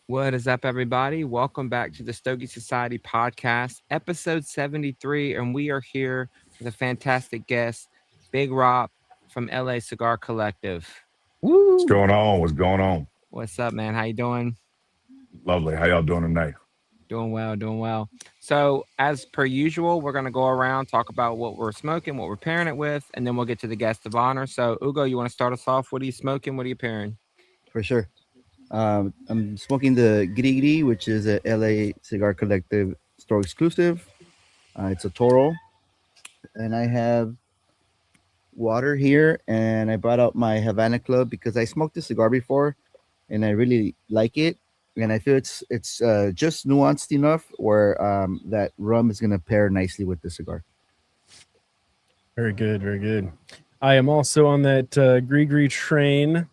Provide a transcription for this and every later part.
What is up, everybody? Welcome back to the Stogie Society podcast, episode 73. And we are here with a fantastic guest, Big Rob from LA Cigar Collective. What's Woo! going on? What's going on? What's up, man? How you doing? Lovely. How y'all doing tonight? Doing well, doing well. So, as per usual, we're going to go around, talk about what we're smoking, what we're pairing it with, and then we'll get to the guest of honor. So, Ugo, you want to start us off? What are you smoking? What are you pairing? For sure. I'm smoking the Grigree, which is a LA Cigar Collective store exclusive. It's a Toro, and I have water here. And I brought out my Havana Club because I smoked this cigar before, and I really like it. And I feel it's just nuanced enough where that rum is gonna pair nicely with the cigar. Very good, very good. I am also on that Grigree train.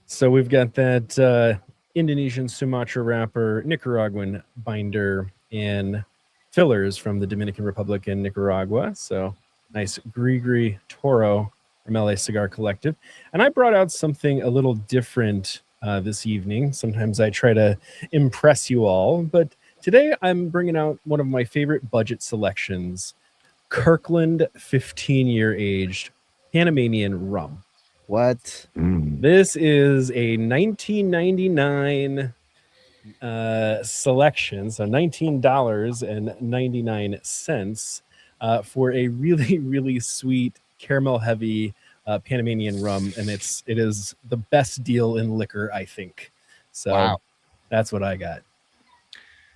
So we've got that Indonesian Sumatra wrapper, Nicaraguan binder, and fillers from the Dominican Republic and Nicaragua. So nice Grigree Toro from LA Cigar Collective. And I brought out something a little different this evening. Sometimes I try to impress you all, but today I'm bringing out one of my favorite budget selections, Kirkland 15-year aged Panamanian rum. What? This is a 1999 selection, so $19.99 for a really, really sweet caramel heavy Panamanian rum, and it is the best deal in liquor, I think. So Wow. That's what I got.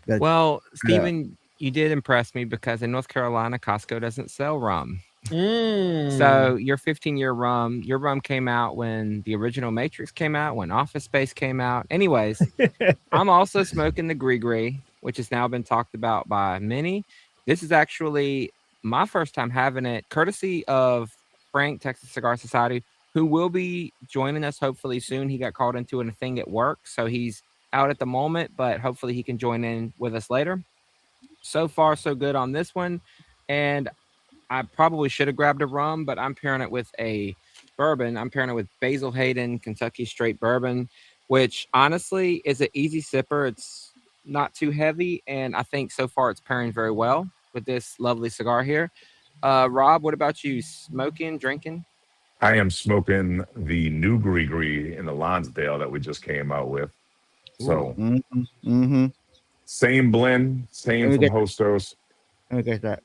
Well, Stephen, you did impress me because in North Carolina, Costco doesn't sell rum. So your 15-year rum, your rum came out when the original Matrix came out, when Office Space came out. Anyways, I'm also smoking the Grigree, which has now been talked about by many. This is actually my first time having it, courtesy of Frank, Texas Cigar Society, who will be joining us hopefully soon. He got called into a thing at work, so he's out at the moment, but hopefully he can join in with us later. So far, so good on this one. And I probably should have grabbed a rum, but I'm pairing it with a bourbon. I'm pairing it with Basil Hayden Kentucky Straight Bourbon, which honestly is an easy sipper. It's not too heavy, and I think so far it's pairing very well with this lovely cigar here. Rob, what about you? Smoking, drinking? I am smoking the new Grigree in the Lonsdale that we just came out with. So same blend, same from Hostos. Okay, that.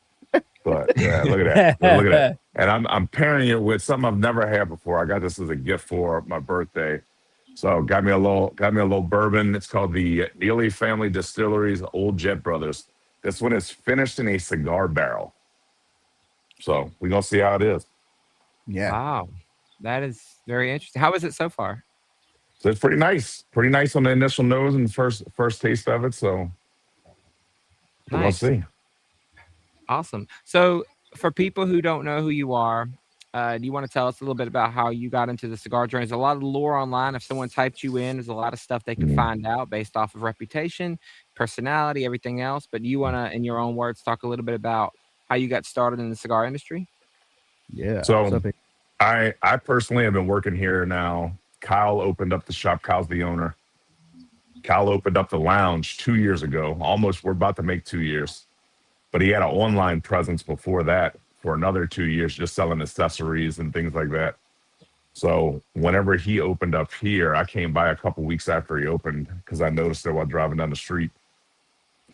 But yeah, look at that. Look at that. And I'm pairing it with something I've never had before. I got this as a gift for my birthday. So got me a little bourbon. It's called the Neely Family Distilleries Old Jet Brothers. This one is finished in a cigar barrel. So we're gonna see how it is. Yeah. Wow, that is very interesting. How is it so far? So it's pretty nice. Pretty nice on the initial nose and first taste of it. So we'll Nice. see. Awesome. So, for people who don't know who you are, do you want to tell us a little bit about how you got into the cigar journey? There's a lot of lore online. If someone typed you in, there's a lot of stuff they can find out based off of reputation, personality, everything else. But do you want to, in your own words, talk a little bit about how you got started in the cigar industry? Yeah. So I personally have been working here now. Kyle opened up the shop. Kyle's the owner. Kyle opened up the lounge 2 years ago. We're about to make 2 years. But he had an online presence before that for another 2 years, just selling accessories and things like that. So whenever he opened up here, I came by a couple weeks after he opened because I noticed it while driving down the street.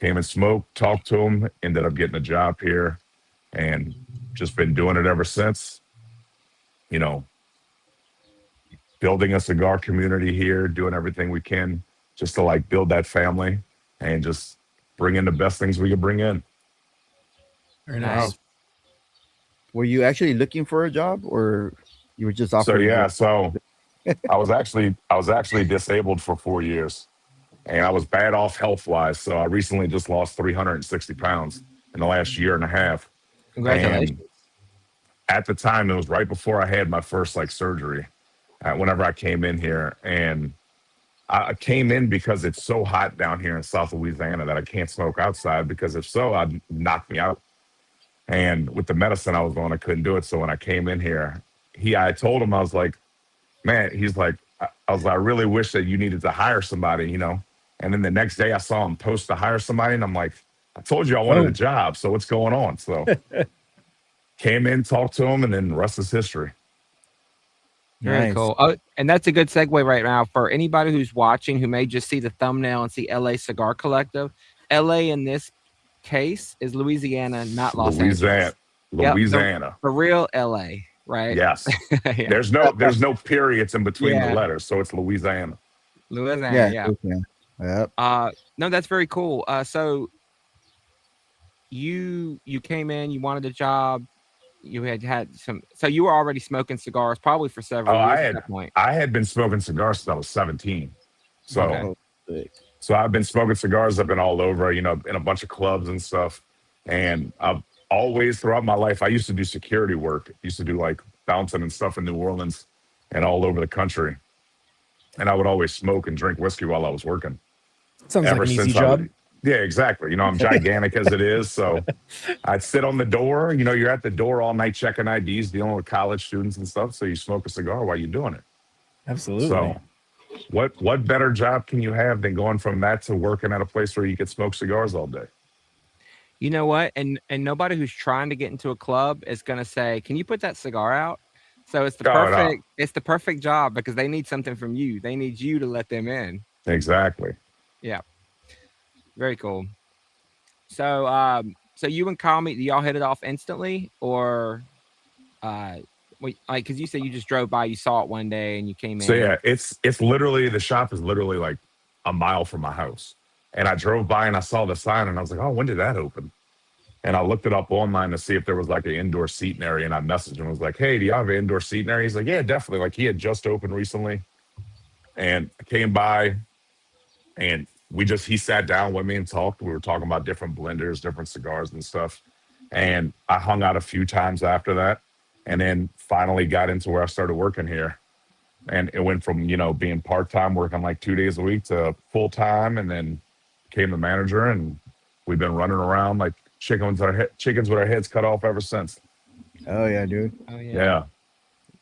Came and smoked, talked to him, ended up getting a job here, and just been doing it ever since. You know, building a cigar community here, doing everything we can just to like build that family and just bring in the best things we could bring in. Very Nice. nice. Were you actually looking for a job, or you were just offered? So I was actually disabled for 4 years, and I was bad off health wise. So I recently just lost 360 pounds in the last year and a half. Congratulations. And at the time, it was right before I had my first surgery. Whenever I came in here, and I came in because it's so hot down here in South Louisiana that I can't smoke outside, because if so, I'd knock me out. And with the medicine I was on, I couldn't do it. So when I came in here, I told him, I was like, man, he's like, I was like, I really wish that you needed to hire somebody, And then the next day I saw him post to hire somebody, and I'm like, I told you I wanted a job, so what's going on? So came in, talked to him, and then the rest is history. Very cool. Oh, and that's a good segue right now for anybody who's watching who may just see the thumbnail and see LA Cigar Collective. LA in this case is Louisiana, not Los Angeles. Louisiana. For real LA, right? Yes. Yeah. There's no periods in between the letters, so it's Louisiana. Louisiana, yeah. Yep. No, that's very cool. So you came in, you wanted a job, you had some, so you were already smoking cigars probably for several years at that point. I had been smoking cigars since I was 17. So so I've been smoking cigars. I've been all over, in a bunch of clubs and stuff. And I've always, throughout my life, I used to do security work. I used to do like bouncing and stuff in New Orleans and all over the country. And I would always smoke and drink whiskey while I was working. Sounds like an easy job. Yeah, exactly. I'm gigantic as it is. So I'd sit on the door. You're at the door all night checking IDs, dealing with college students and stuff. So you smoke a cigar while you're doing it. Absolutely. So what better job can you have than going from that to working at a place where you could smoke cigars all day? You know what? And nobody who's trying to get into a club is going to say, "Can you put that cigar out?" So it's the perfect job because they need something from you. They need you to let them in. Exactly. Yeah. Very cool. So so you and Kyle meet, do y'all hit it off instantly, or because you said you just drove by, you saw it one day and you came in? So yeah, it's literally, the shop is literally like a mile from my house. And I drove by and I saw the sign and I was like, oh, when did that open? And I looked it up online to see if there was like an indoor seating area, and I messaged him and was like, hey, do you have an indoor seating area? He's like, yeah, definitely. Like, he had just opened recently. And I came by and he sat down with me and talked. We were talking about different blenders, different cigars and stuff. And I hung out a few times after that, and then finally got into where I started working here. And it went from, being part-time, working like 2 days a week, to full-time, and then became the manager. And we've been running around like chickens with our heads cut off ever since. Oh yeah, dude. Oh Yeah.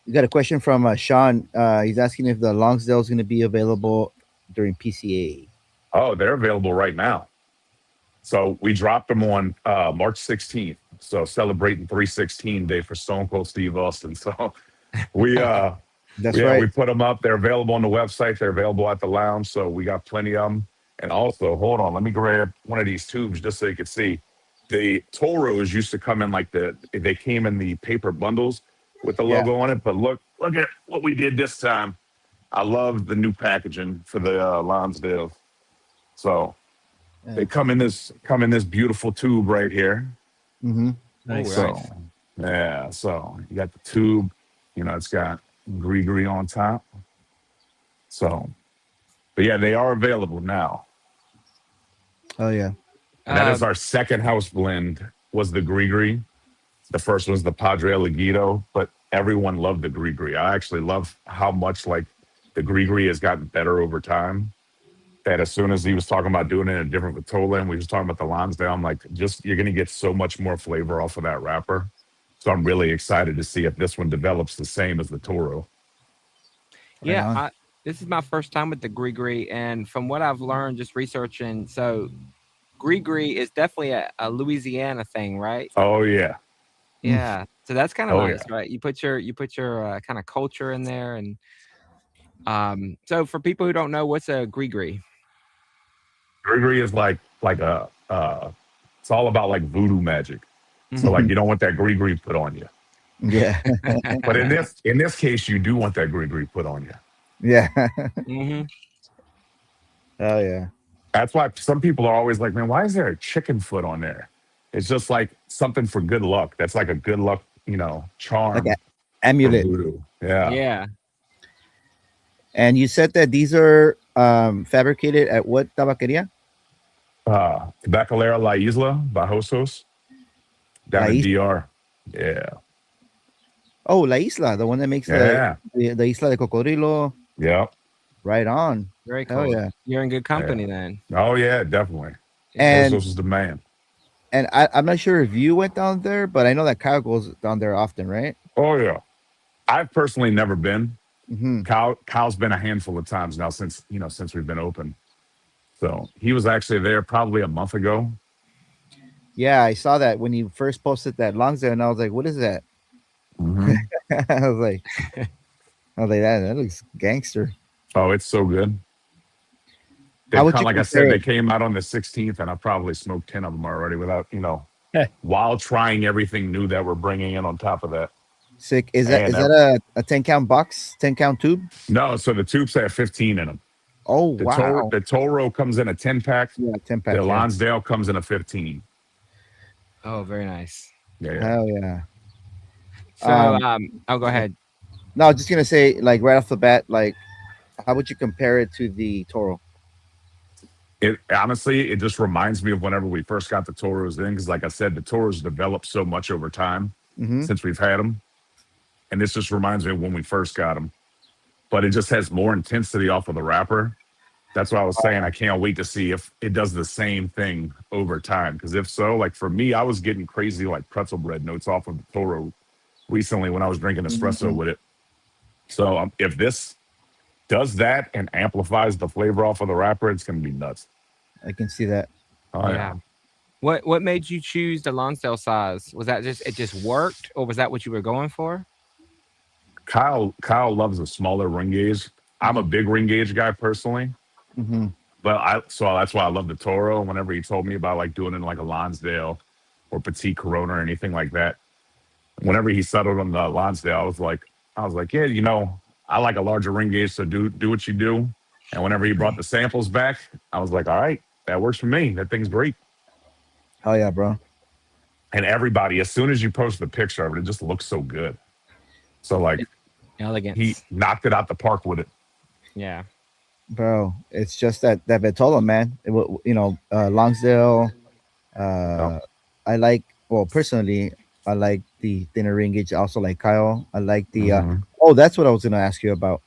We got a question from Sean. He's asking if the Longsdale is going to be available during PCA. Oh, they're available right now. So we dropped them on March 16th. So celebrating 316 Day for Stone Cold Steve Austin. So we we put them up. They're available on the website. They're available at the lounge. So we got plenty of them. And also, hold on, let me grab one of these tubes just so you can see. The Toros used to come in they came in the paper bundles with the logo on it. But look at what we did this time. I love the new packaging for the Lonsdale. So they come in this beautiful tube right here. Mm-hmm. Nice. So so you got the tube. It's got Grigree on top. So, but yeah, they are available now. Oh yeah. And that is our second house blend, was the Grigree. The first was the Padre Leguido, but everyone loved the Grigree. I actually love how much like the Grigree has gotten better over time. That as soon as he was talking about doing it in a different Vitola, and we was talking about the Lonsdale, I'm like, you're going to get so much more flavor off of that wrapper. So I'm really excited to see if this one develops the same as the Toro. Yeah, this is my first time with the Grigree, and from what I've learned just researching, so Grigree is definitely a Louisiana thing, right? Oh yeah. Yeah. So that's kind of nice, right? You put your kind of culture in there. And so for people who don't know, what's a Grigree? Grigree is like a it's all about like voodoo magic. So like you don't want that Grigree put on you. Yeah. But in this case, you do want that Grigree put on you. Yeah. Mm-hmm. Oh yeah. That's why some people are always like, man, why is there a chicken foot on there? It's just like something for good luck. That's like a good luck, charm. Like an amulet. Voodoo. Yeah. Yeah. And you said that these are fabricated at what tabaqueria? Tabacalera La Isla, Bajosos, down in DR. Yeah. Oh, La Isla, the one that makes the Isla de Cocodrilo. Yeah. Right on. Very cool. Oh, yeah. You're in good company then. Oh yeah, definitely. And Bajosos is the man. And I'm not sure if you went down there, but I know that Kyle goes down there often, right? Oh yeah. I've personally never been. Mm-hmm. Kyle's been a handful of times now since we've been open. So he was actually there probably a month ago. Yeah, I saw that when you first posted that Lonsdale, and I was like, "What is that?" Mm-hmm. I was like, that looks gangster. Oh, it's so good. How would you Like I said, they it? came out on the 16th, and I probably smoked 10 of them already without, while trying everything new that we're bringing in on top of that. Sick. Is that a 10-count box, 10-count tube? No, so the tubes have 15 in them. Oh, wow. The Toro comes in a 10-pack. Yeah, 10-pack. The Lonsdale comes in a 15. Oh, very nice. Yeah. Hell yeah. So, go ahead. No, I was just gonna say, like right off the bat, like, how would you compare it to the Toro? It honestly, it just reminds me of whenever we first got the Toros in, because like I said, the Toros developed so much over time since we've had them, and this just reminds me of when we first got them. But it just has more intensity off of the wrapper. That's why I was saying I can't wait to see if it does the same thing over time. Because if so, like for me, I was getting crazy like pretzel bread notes off of the Toro recently when I was drinking espresso with it. So if this does that and amplifies the flavor off of the wrapper, it's going to be nuts. I can see that. Oh, yeah. What made you choose the Lonsdale size? Was that it just worked, or was that what you were going for? Kyle loves a smaller ring gauge. I'm a big ring gauge guy personally. But that's why I love the Toro. Whenever he told me about like doing it in like a Lonsdale or Petite Corona or anything like that, whenever he settled on the Lonsdale, I was like, yeah, I like a larger ring gauge, so do what you do. And whenever he brought the samples back, I was like, all right, that works for me. That thing's great. Oh yeah, bro. And everybody, as soon as you post the picture of it, it just looks so good. So like, elegant. He knocked it out the park with it. Yeah, bro. It's just that Vitola, man. Lonsdale. I like. Well, personally, I like the thinner ring gauge. Also, like Kyle, I like the. That's what I was gonna ask you about.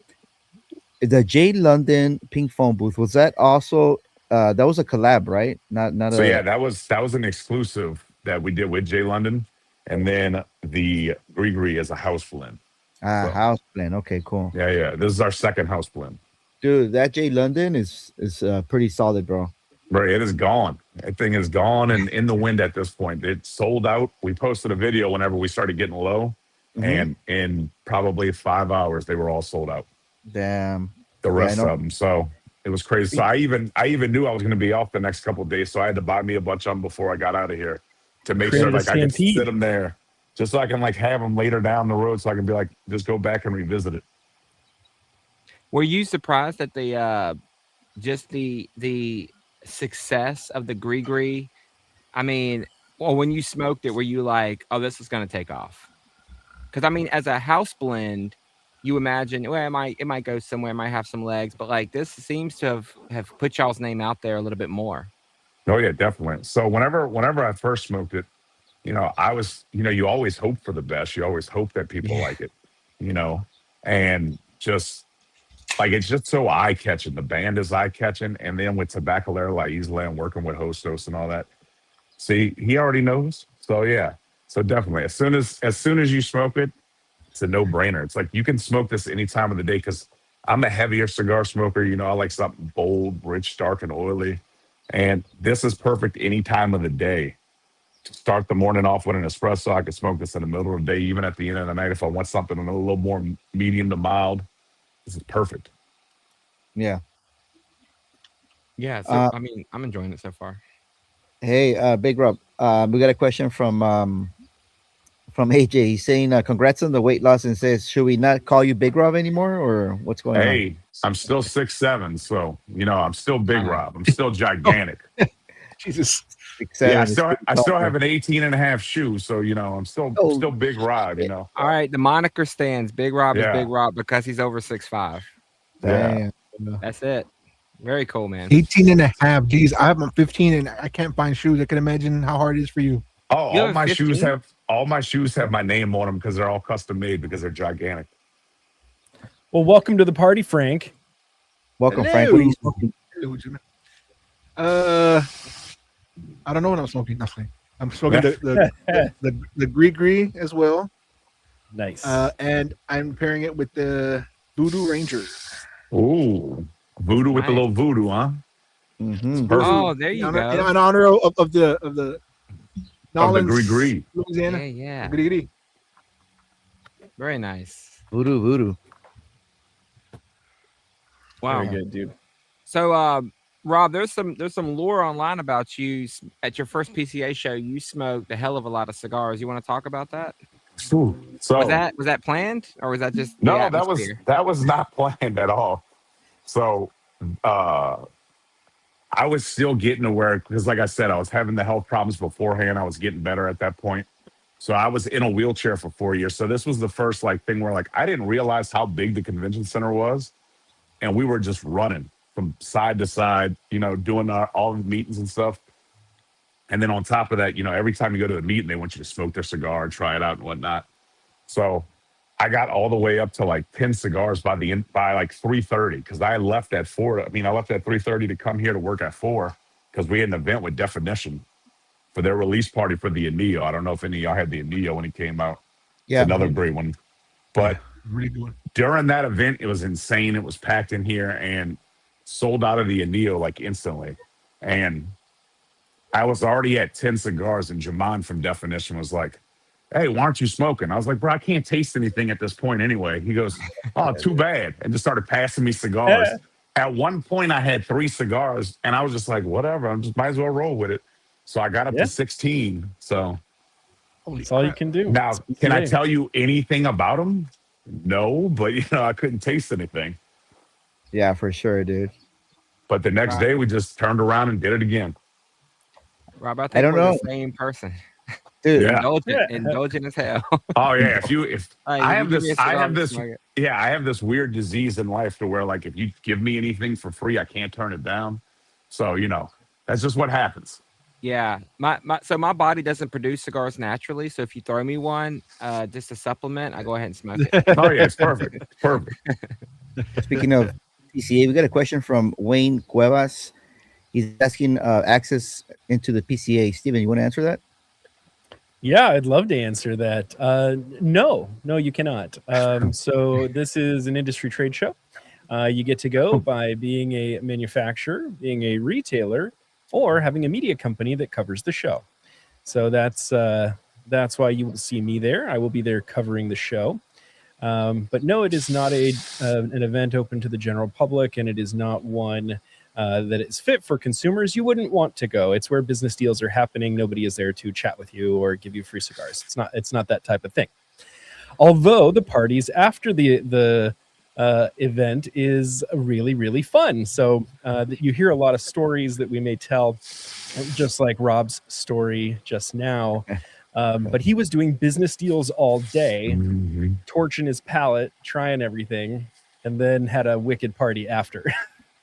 The J London Pink Phone booth, was that also? That was a collab, right? Not. So yeah, that was an exclusive that we did with J London, and then the Grigree is a house blend. House blend. Okay, cool. Yeah. This is our second house blend. Dude, that J London is pretty solid, bro. Right, it is gone. That thing is gone and in the wind at this point. It's sold out. We posted a video whenever we started getting low, and in probably 5 hours they were all sold out. Damn. The rest of them. So it was crazy. So I even knew I was going to be off the next couple of days, so I had to buy me a bunch of them before I got out of here to make sure like I could sit them there, just so I can like have them later down the road, so I can be like just go back and revisit it. Were you surprised at the just the success of the Grigree? I mean, when you smoked it, were you like, "Oh, this is going to take off"? Because I mean, as a house blend, you imagine, well, it might go somewhere, it might have some legs, but like this seems to have put y'all's name out there a little bit more. Oh yeah, definitely. So whenever I first smoked it, I was, you always hope for the best. You always hope that people like it, and just like, it's just so eye-catching. The band is eye-catching. And then with Tabacalera La Isla and working with Hostos and all that, see, he already knows. So yeah. So definitely, as soon as you smoke it, it's a no-brainer. It's like you can smoke this any time of the day, because I'm a heavier cigar smoker. I like something bold, rich, dark, and oily. And this is perfect any time of the day. To start the morning off with an espresso, I could smoke this in the middle of the day, even at the end of the night if I want something a little more medium to mild. This is perfect. Yeah. Yeah. So I mean, I'm enjoying it so far. Hey, Big Rob. We got a question from AJ. He's saying, "Congrats on the weight loss," and says, "Should we not call you Big Rob anymore, or what's going on?" Hey, I'm still 6'7", so I'm still Big Rob. I'm still gigantic. Jesus. 6'7". Yeah, I still have an 18.5 shoe, so I'm still Big Rob. All right, the moniker stands. Big Rob is Big Rob because he's over 6'5". Yeah, that's it. Very cool, man. 18.5. Geez, I'm 15 and I can't find shoes. I can imagine how hard it is for you. Oh, all my shoes have my name on them because they're all custom made because they're gigantic. Well, welcome to the party, Frank. Welcome, Hello. Frank. What are you smoking? I don't know what I'm smoking. Nothing. I'm smoking the Grigree as well. Nice. And I'm pairing it with the Voodoo Ranger. Ooh, voodoo with the little voodoo, huh? Mm-hmm. Oh, there you go. In honor of the Nolans, Grigree. Louisiana. Yeah. Grigree. Very nice. Voodoo. Wow. Very good, dude. So, Rob, there's some lore online about you. At your first PCA show, you smoked a hell of a lot of cigars. You want to talk about that? So Was that planned, or was that just the no, atmosphere? that was not planned at all. So I was still getting to where, because like I said, I was having the health problems beforehand. I was getting better at that point. So I was in a wheelchair for 4 years. So this was the first thing where I didn't realize how big the convention center was. And we were just running from side to side, doing all the meetings and stuff. And then on top of that, every time you go to a meeting, they want you to smoke their cigar, try it out and whatnot. So I got all the way up to 10 cigars by 3:30, because I left at 4. I left at 3:30 to come here to work at 4, because we had an event with Definition for their release party for the Anillo. I don't know if any of y'all had the Anillo when it came out. Yeah, it's another great one. But really good one. During that event, it was insane. It was packed in here and sold out of the Anillo instantly. And I was already at 10 cigars, and Jaman from Definition was like, "Hey, why aren't you smoking?" I was like, "Bro, I can't taste anything at this point anyway." He goes, "Oh, too bad," and just started passing me cigars. At one point, I had 3 cigars, and I was just like, "Whatever, I just might as well roll with it." So I got up to 16. So that's all you can do. Now, can I tell you anything about them? No, but I couldn't taste anything. Yeah, for sure, dude. But the next day, we just turned around and did it again. Rob, I think don't we're know. the same person. Dude, Yeah. Indulgent as hell. Oh yeah, if I have you give me a this, I cigar, have this, smoke it. yeah, I have this weird disease in life to where if you give me anything for free, I can't turn it down. So that's just what happens. Yeah, my body doesn't produce cigars naturally. So if you throw me one, just a supplement, I go ahead and smoke it. Oh yeah, it's perfect. It's perfect. Speaking of PCA, we got a question from Wayne Cuevas. He's asking access into the PCA. Steven, you want to answer that? Yeah, I'd love to answer that. No, you cannot. So this is an industry trade show. You get to go by being a manufacturer, being a retailer, or having a media company that covers the show. So that's why you will see me there. I will be there covering the show. But no, it is not an event open to the general public, and it is not one that is fit for consumers. You wouldn't want to go. It's where business deals are happening. Nobody is there to chat with you or give you free cigars. It's not that type of thing. Although the parties after the event is really, really fun. So you hear a lot of stories that we may tell, just like Rob's story just now. But he was doing business deals all day, torching his palate, trying everything, and then had a wicked party after.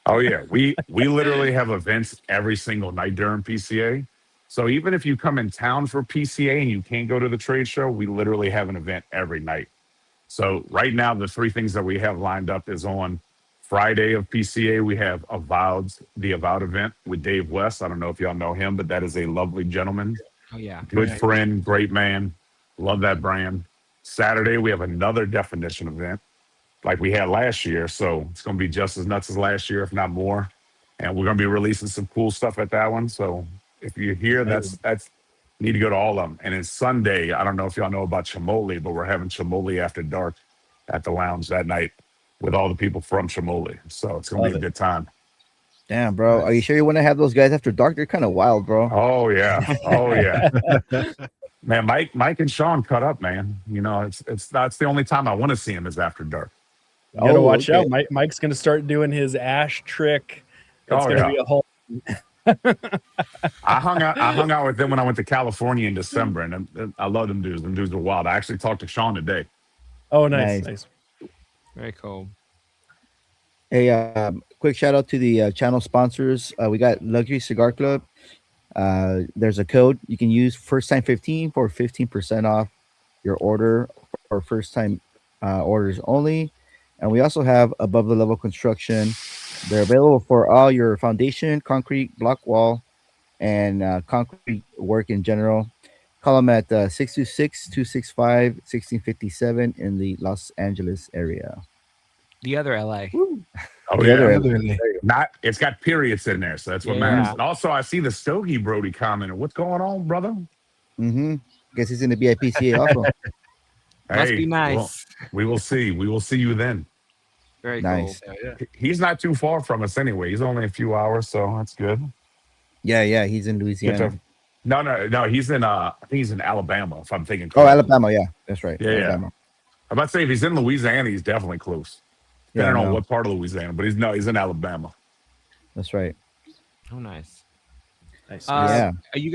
Oh yeah, we literally have events every single night during PCA. So even if you come in town for PCA and you can't go to the trade show, we literally have an event every night. So right now, the 3 things that we have lined up is on Friday of PCA, we have the Avowed event with Dave West. I don't know if y'all know him, but that is a lovely gentleman. Oh yeah, Good friend, great man. Love that brand. Saturday, we have another Definition event like we had last year. So it's going to be just as nuts as last year, if not more. And we're going to be releasing some cool stuff at that one. So if you're here, that's need to go to all of them. And it's Sunday. I don't know if y'all know about Chamoli, but we're having Chamoli after dark at the lounge that night with all the people from Chamoli. So it's going to be a good time. Damn, bro. Are you sure you want to have those guys after dark? They're kind of wild, bro. Oh, yeah. Oh, yeah. Man, Mike and Sean cut up, man. That's the only time I want to see him is after dark. You gotta watch out. Mike's gonna start doing his ash trick. It's gonna be a whole. I hung out with them when I went to California in December, and I love them dudes. Them dudes are wild. I actually talked to Sean today. Oh, nice. Very cool. Hey, quick shout out to the channel sponsors. We got Luxury Cigar Club. There's a code you can use, first time 15 for 15% off your order for first time orders only. And we also have Above the Level Construction. They're available for all your foundation, concrete, block wall, and concrete work in general. Call them at 626-265-1657 in the Los Angeles area. The other LA. Oh The yeah. other Other LA. LA. Not. It's got periods in there, so that's what Yeah. matters. And also, I see the Stogie Brody commenting. What's going on, brother? Mm-hmm. Guess he's in the BIPCA also. Must be Hey, well, nice. we will see. We will see you then. Very Nice. cool. Yeah. He's not too far from us anyway. He's only a few hours, so that's good. Yeah, he's in Get Louisiana. to, no. He's in I think he's in Alabama, if I'm thinking Oh, correctly. Alabama. Yeah, that's right. Yeah, yeah. Alabama. I'm about to say if he's in Louisiana, he's definitely close. Yeah, Depending on no, what part of Louisiana, but he's in Alabama. that's right. Oh, nice. Nice. Yeah. Are you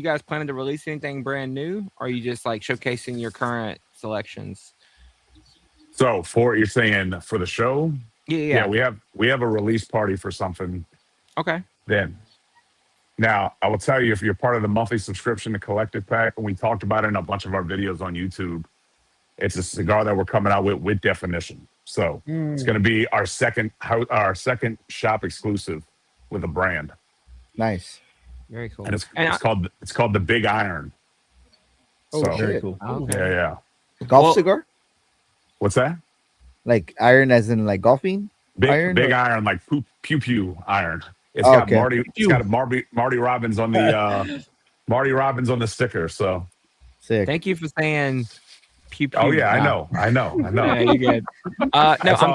guys planning to release anything brand new? Or are you just like showcasing your current selections? So you're saying for the show? Yeah. We have a release party for something Okay. then. Now, I will tell you, if you're part of the monthly subscription to Collective Pack, and we talked about it in a bunch of our videos on YouTube, it's a cigar that we're coming out with definition. So it's going to be our second shop exclusive with a brand, Nice. Very cool. and it's called the Big Iron. Oh, So, Very shit. cool. Okay. yeah. Golf Well- cigar? What's that? Like iron as in like golfing? Big Iron big or- iron, like pew pew iron. It's Oh, got okay. Marty Robbins on the Marty Robbins on the sticker. So Sick. Thank you for saying pew pew. oh yeah, I Wow. know. Yeah, you're good. No, That's I'm all-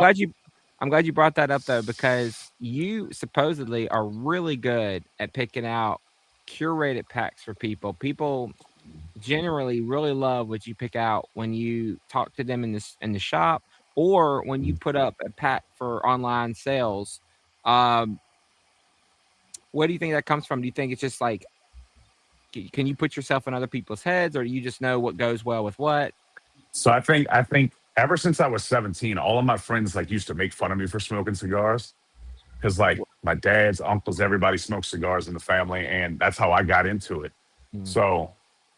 glad you brought that up though, because you supposedly are really good at picking out curated packs for people. People generally really love what you pick out when you talk to them in the shop, or when you put up a pack for online sales. Where do you think that comes from? Do you think it's just like, can you put yourself in other people's heads, or do you just know what goes well with what? So I think ever since I was 17, all of my friends like used to make fun of me for smoking cigars. Because like my dad's uncles, everybody smokes cigars in the family, and that's how I got into it. So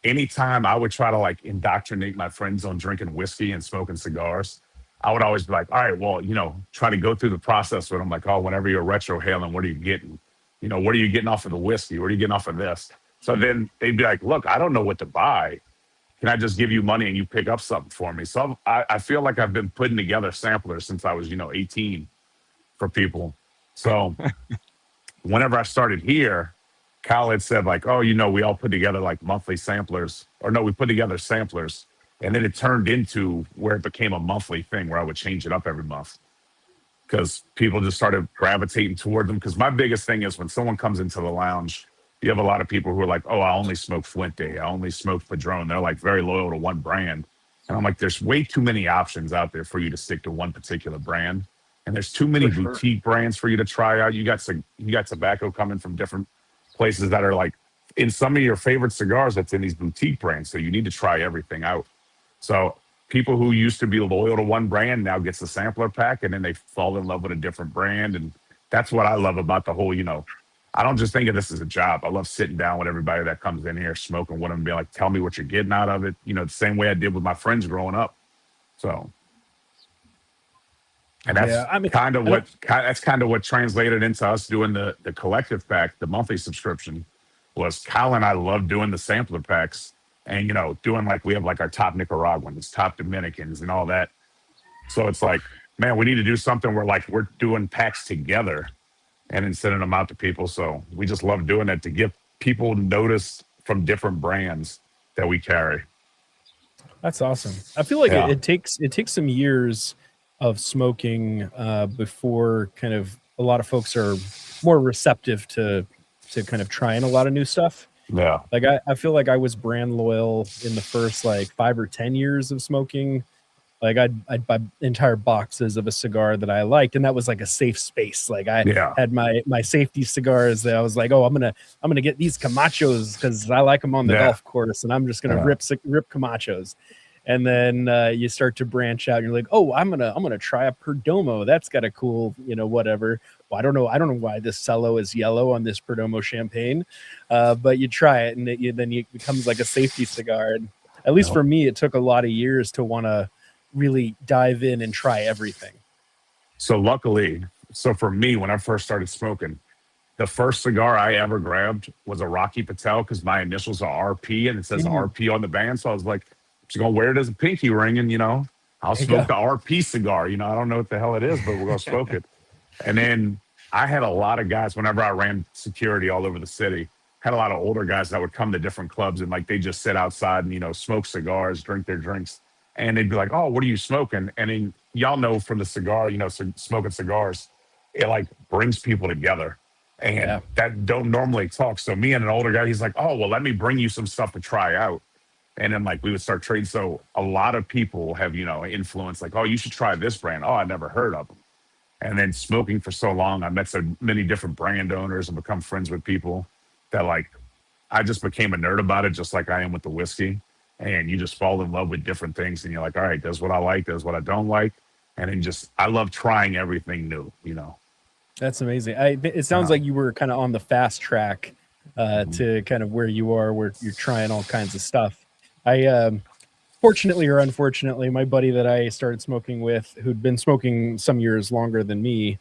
anytime I would try to like indoctrinate my friends on drinking whiskey and smoking cigars, I would always be like, all right, well, try to go through the process with them. Like, oh, whenever you're retrohaling, what are you getting? What are you getting off of the whiskey? What are you getting off of this? So then they'd be like, look, I don't know what to buy. Can I just give you money and you pick up something for me? So I feel like I've been putting together samplers since I was, 18 for people. So whenever I started here, Kyle had said like, oh, we all put together like monthly samplers, or no, we put together samplers. And then it turned into where it became a monthly thing where I would change it up every month because people just started gravitating toward them. Because my biggest thing is when someone comes into the lounge, you have a lot of people who are like, oh, I only smoke Fuente. I only smoke Padron. They're like very loyal to one brand. And I'm like, there's way too many options out there for you to stick to one particular brand. And there's too many boutique brands for you to try out. You got tobacco coming from different places that are like in some of your favorite cigars that's in these boutique brands. So you need to try everything out. So people who used to be loyal to one brand now gets a sampler pack, and then they fall in love with a different brand. And that's what I love about the whole, I don't just think of this as a job. I love sitting down with everybody that comes in here, smoking with them, and be like, tell me what you're getting out of it. The same way I did with my friends growing up. So, and that's kind of what translated into us doing the collective pack, the monthly subscription, was Kyle and I love doing the sampler packs and, doing like, we have like our top Nicaraguans, top Dominicans and all that. So it's like, man, we need to do something where like we're doing packs together and then sending them out to people. So we just love doing that to give people notice from different brands that we carry. That's awesome. I feel like it takes some years of smoking before kind of a lot of folks are more receptive to kind of trying a lot of new stuff. Yeah. Like I feel like I was brand loyal in the first like 5 or 10 years of smoking. Like I'd buy entire boxes of a cigar that I liked, and that was like a safe space. Like I had my safety cigars that I was like, oh, I'm gonna get these Camachos because I like them on the golf course, and I'm just gonna rip Camachos. And then you start to branch out. And you're like, oh, I'm gonna try a Perdomo. That's got a cool, whatever. Well, I don't know why this cello is yellow on this Perdomo champagne, but you try it, and then it becomes like a safety cigar. And at least for me, it took a lot of years to want to really dive in and try everything. So luckily, for me, when I first started smoking, the first cigar I ever grabbed was a Rocky Patel because my initials are RP and it says RP on the band. So I was like, I'm just gonna wear it as a pinky ring and I'll smoke the RP cigar. I don't know what the hell it is, but we're gonna smoke it. And then I had a lot of guys, whenever I ran security all over the city, had a lot of older guys that would come to different clubs and like they just sit outside and, you know, smoke cigars, drink their drinks. And they'd be like, oh, what are you smoking? And then y'all know from the cigar, you know, smoking cigars, it like brings people together. And that don't normally talk. So me and an older guy, he's like, oh, well, let me bring you some stuff to try out. And then like we would start trading. So a lot of people have, you know, influence like, oh, you should try this brand. Oh, I never heard of them. And then smoking for so long, I met so many different brand owners and become friends with people that like, I just became a nerd about it, just like I am with the whiskey. And you just fall in love with different things. And you're like, all right, that's what I like. That's what I don't like. And then just, I love trying everything new, you know. That's amazing. It sounds like you were kind of on the fast track to kind of where you are, where you're trying all kinds of stuff. Fortunately or unfortunately, my buddy that I started smoking with, who'd been smoking some years longer than me,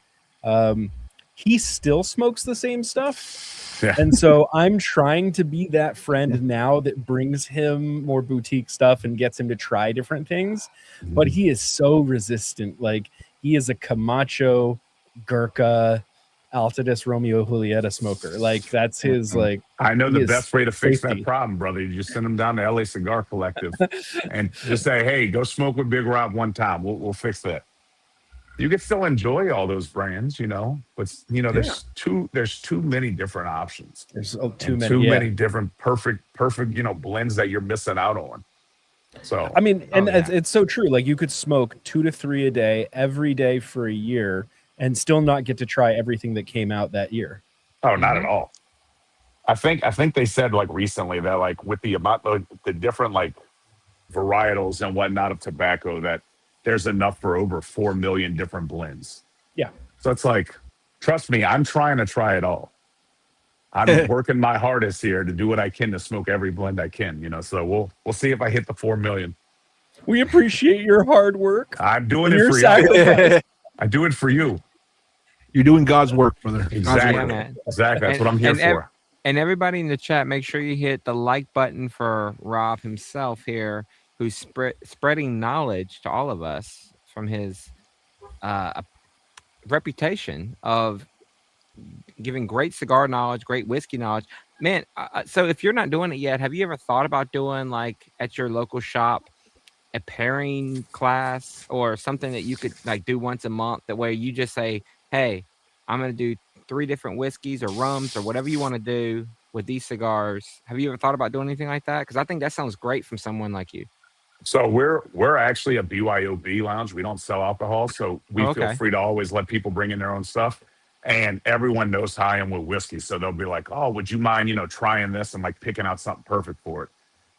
he still smokes the same stuff. Yeah. And so I'm trying to be that friend now that brings him more boutique stuff and gets him to try different things. But he is so resistant. Like he is a Camacho, Gurkha, Altadis, Romeo, Julieta smoker. Like that's his like. I know the best way to fix that problem, brother. You just send him down to LA Cigar Collective and just say, hey, go smoke with Big Rob one time. We'll fix that. You can still enjoy all those brands, you know, but you know, there's too many different options. There's too many different perfect, you know, blends that you're missing out on. So I mean, and it's so true. Like you could smoke 2 to 3 a day every day for a year and still not get to try everything that came out that year. Oh, not at all. I think they said like recently that like with the amount of the different like varietals and whatnot of tobacco that there's enough for over 4 million different blends. Yeah. So it's like, trust me, I'm trying to try it all. I'm working my hardest here to do what I can to smoke every blend I can, you know. So we'll see if I hit the 4 million. We appreciate your hard work. I'm doing it for you. I do it for you. You're doing God's work, brother. Exactly. God's work. Exactly. That's what I'm here for. And everybody in the chat, make sure you hit the like button for Rob himself here, who's spreading knowledge to all of us from his reputation of giving great cigar knowledge, great whiskey knowledge. Man, so if you're not doing it yet, have you ever thought about doing like at your local shop a pairing class or something that you could like do once a month, that way you just say, hey, I'm going to do 3 different whiskeys or rums or whatever you want to do with these cigars. Have you ever thought about doing anything like that? Because I think that sounds great from someone like you. So we're actually a BYOB lounge. We don't sell alcohol, so we feel free to always let people bring in their own stuff. And everyone knows how I am with whiskey, so they'll be like, "Oh, would you mind, you know, trying this and like picking out something perfect for it?"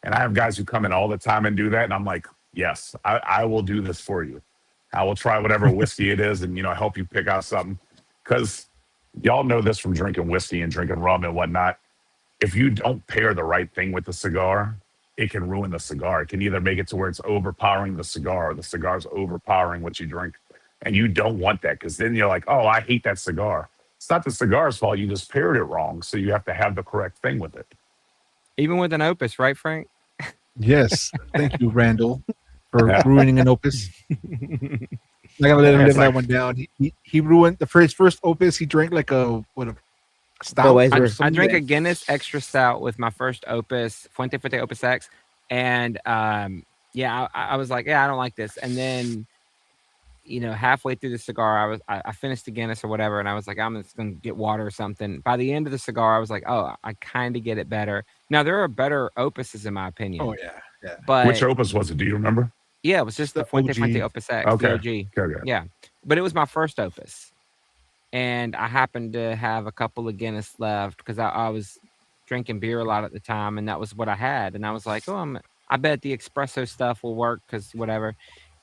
And I have guys who come in all the time and do that, and I'm like, "Yes, I will do this for you. I will try whatever whiskey it is, and you know, help you pick out something." Because y'all know this from drinking whiskey and drinking rum and whatnot. If you don't pair the right thing with the cigar, it can ruin the cigar. It can either make it to where it's overpowering the cigar or the cigar's overpowering what you drink. And you don't want that, because then you're like, oh, I hate that cigar. It's not the cigar's fault. You just paired it wrong. So you have to have the correct thing with it. Even with an Opus, right, Frank? Yes. Thank you, Randall, for ruining an Opus. I gotta let him live that one down. He ruined the first Opus. He drank like a stout. I drank a Guinness extra stout with my first Opus, Fuente Opus X, and I was like, I don't like this. And then, you know, halfway through the cigar, I finished the Guinness or whatever, and I was like, I'm just gonna get water or something. By the end of the cigar, I was like, oh, I kind of get it better. Now there are better Opuses in my opinion. Oh yeah. But which Opus was it? Do you remember? Yeah, it was just the Fuente Opus X. Okay. The OG. Yeah, but it was my first Opus. And I happened to have a couple of Guinness left because I was drinking beer a lot at the time, and that was what I had. And I was like, I bet the espresso stuff will work because whatever.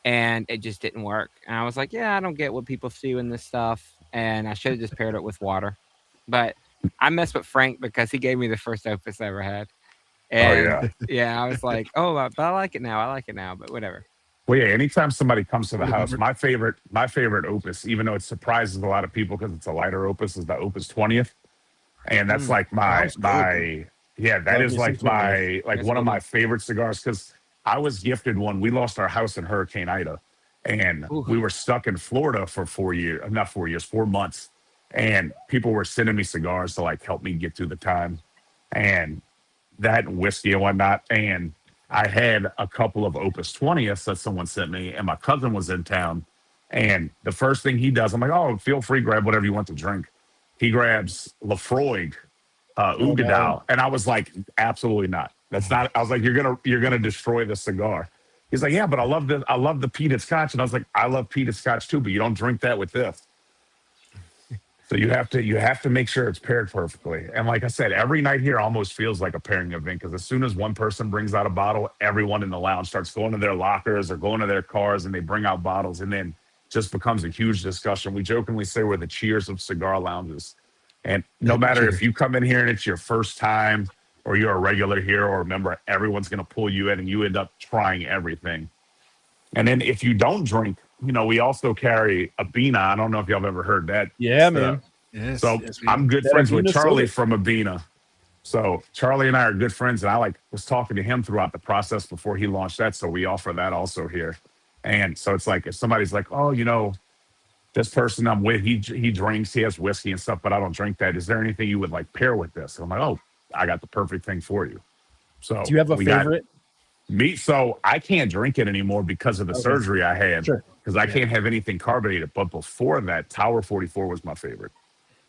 And it just didn't work. And I was like, I don't get what people see in this stuff. And I should have just paired it with water. But I messed with Frank because he gave me the first Opus I ever had. And I was like, but I like it now. But whatever. Well, yeah, anytime somebody comes to the house, my favorite Opus, even though it surprises a lot of people because it's a lighter Opus, is the Opus 20th. And that's like my is like my one of my favorite cigars, because I was gifted one. We lost our house in Hurricane Ida, And Ooh. we were stuck in Florida for 4 months. And people were sending me cigars to like help me get through the time. And that whiskey and whatnot. And I had a couple of Opus 20ths that someone sent me, and my cousin was in town. And the first thing he does, I'm like, oh, feel free, grab whatever you want to drink. He grabs Lafroig, Ugadal. And I was like, absolutely not. That's not, I was like, you're gonna destroy the cigar. He's like, yeah, but I love the peated scotch. And I was like, I love peated scotch too, but you don't drink that with this. So you have to make sure it's paired perfectly. And like I said, every night here almost feels like a pairing event, because as soon as one person brings out a bottle, everyone in the lounge starts going to their lockers or going to their cars, and they bring out bottles, and then just becomes a huge discussion. We jokingly say we're the cheers of cigar lounges. And no matter if you come in here and it's your first time, or you're a regular here or a member, everyone's going to pull you in, and you end up trying everything. And then if you don't drink, we also carry Abina. I don't know if y'all have ever heard that. Yeah, stuff. man. Yes, So yes, I'm good friends with Abina Charlie soda. from Abina. So Charlie and I are good friends, and I was talking to him throughout the process before he launched that. So we offer that also here. And so it's like, if somebody's like, oh, this person I'm with, he drinks, he has whiskey and stuff, but I don't drink that. Is there anything you would like pair with this? And I'm like, oh, I got the perfect thing for you. So Do you have a favorite? Me, so I can't drink it anymore because of the surgery I had. Sure. Because I can't have anything carbonated. But before that, Tower 44 was my favorite.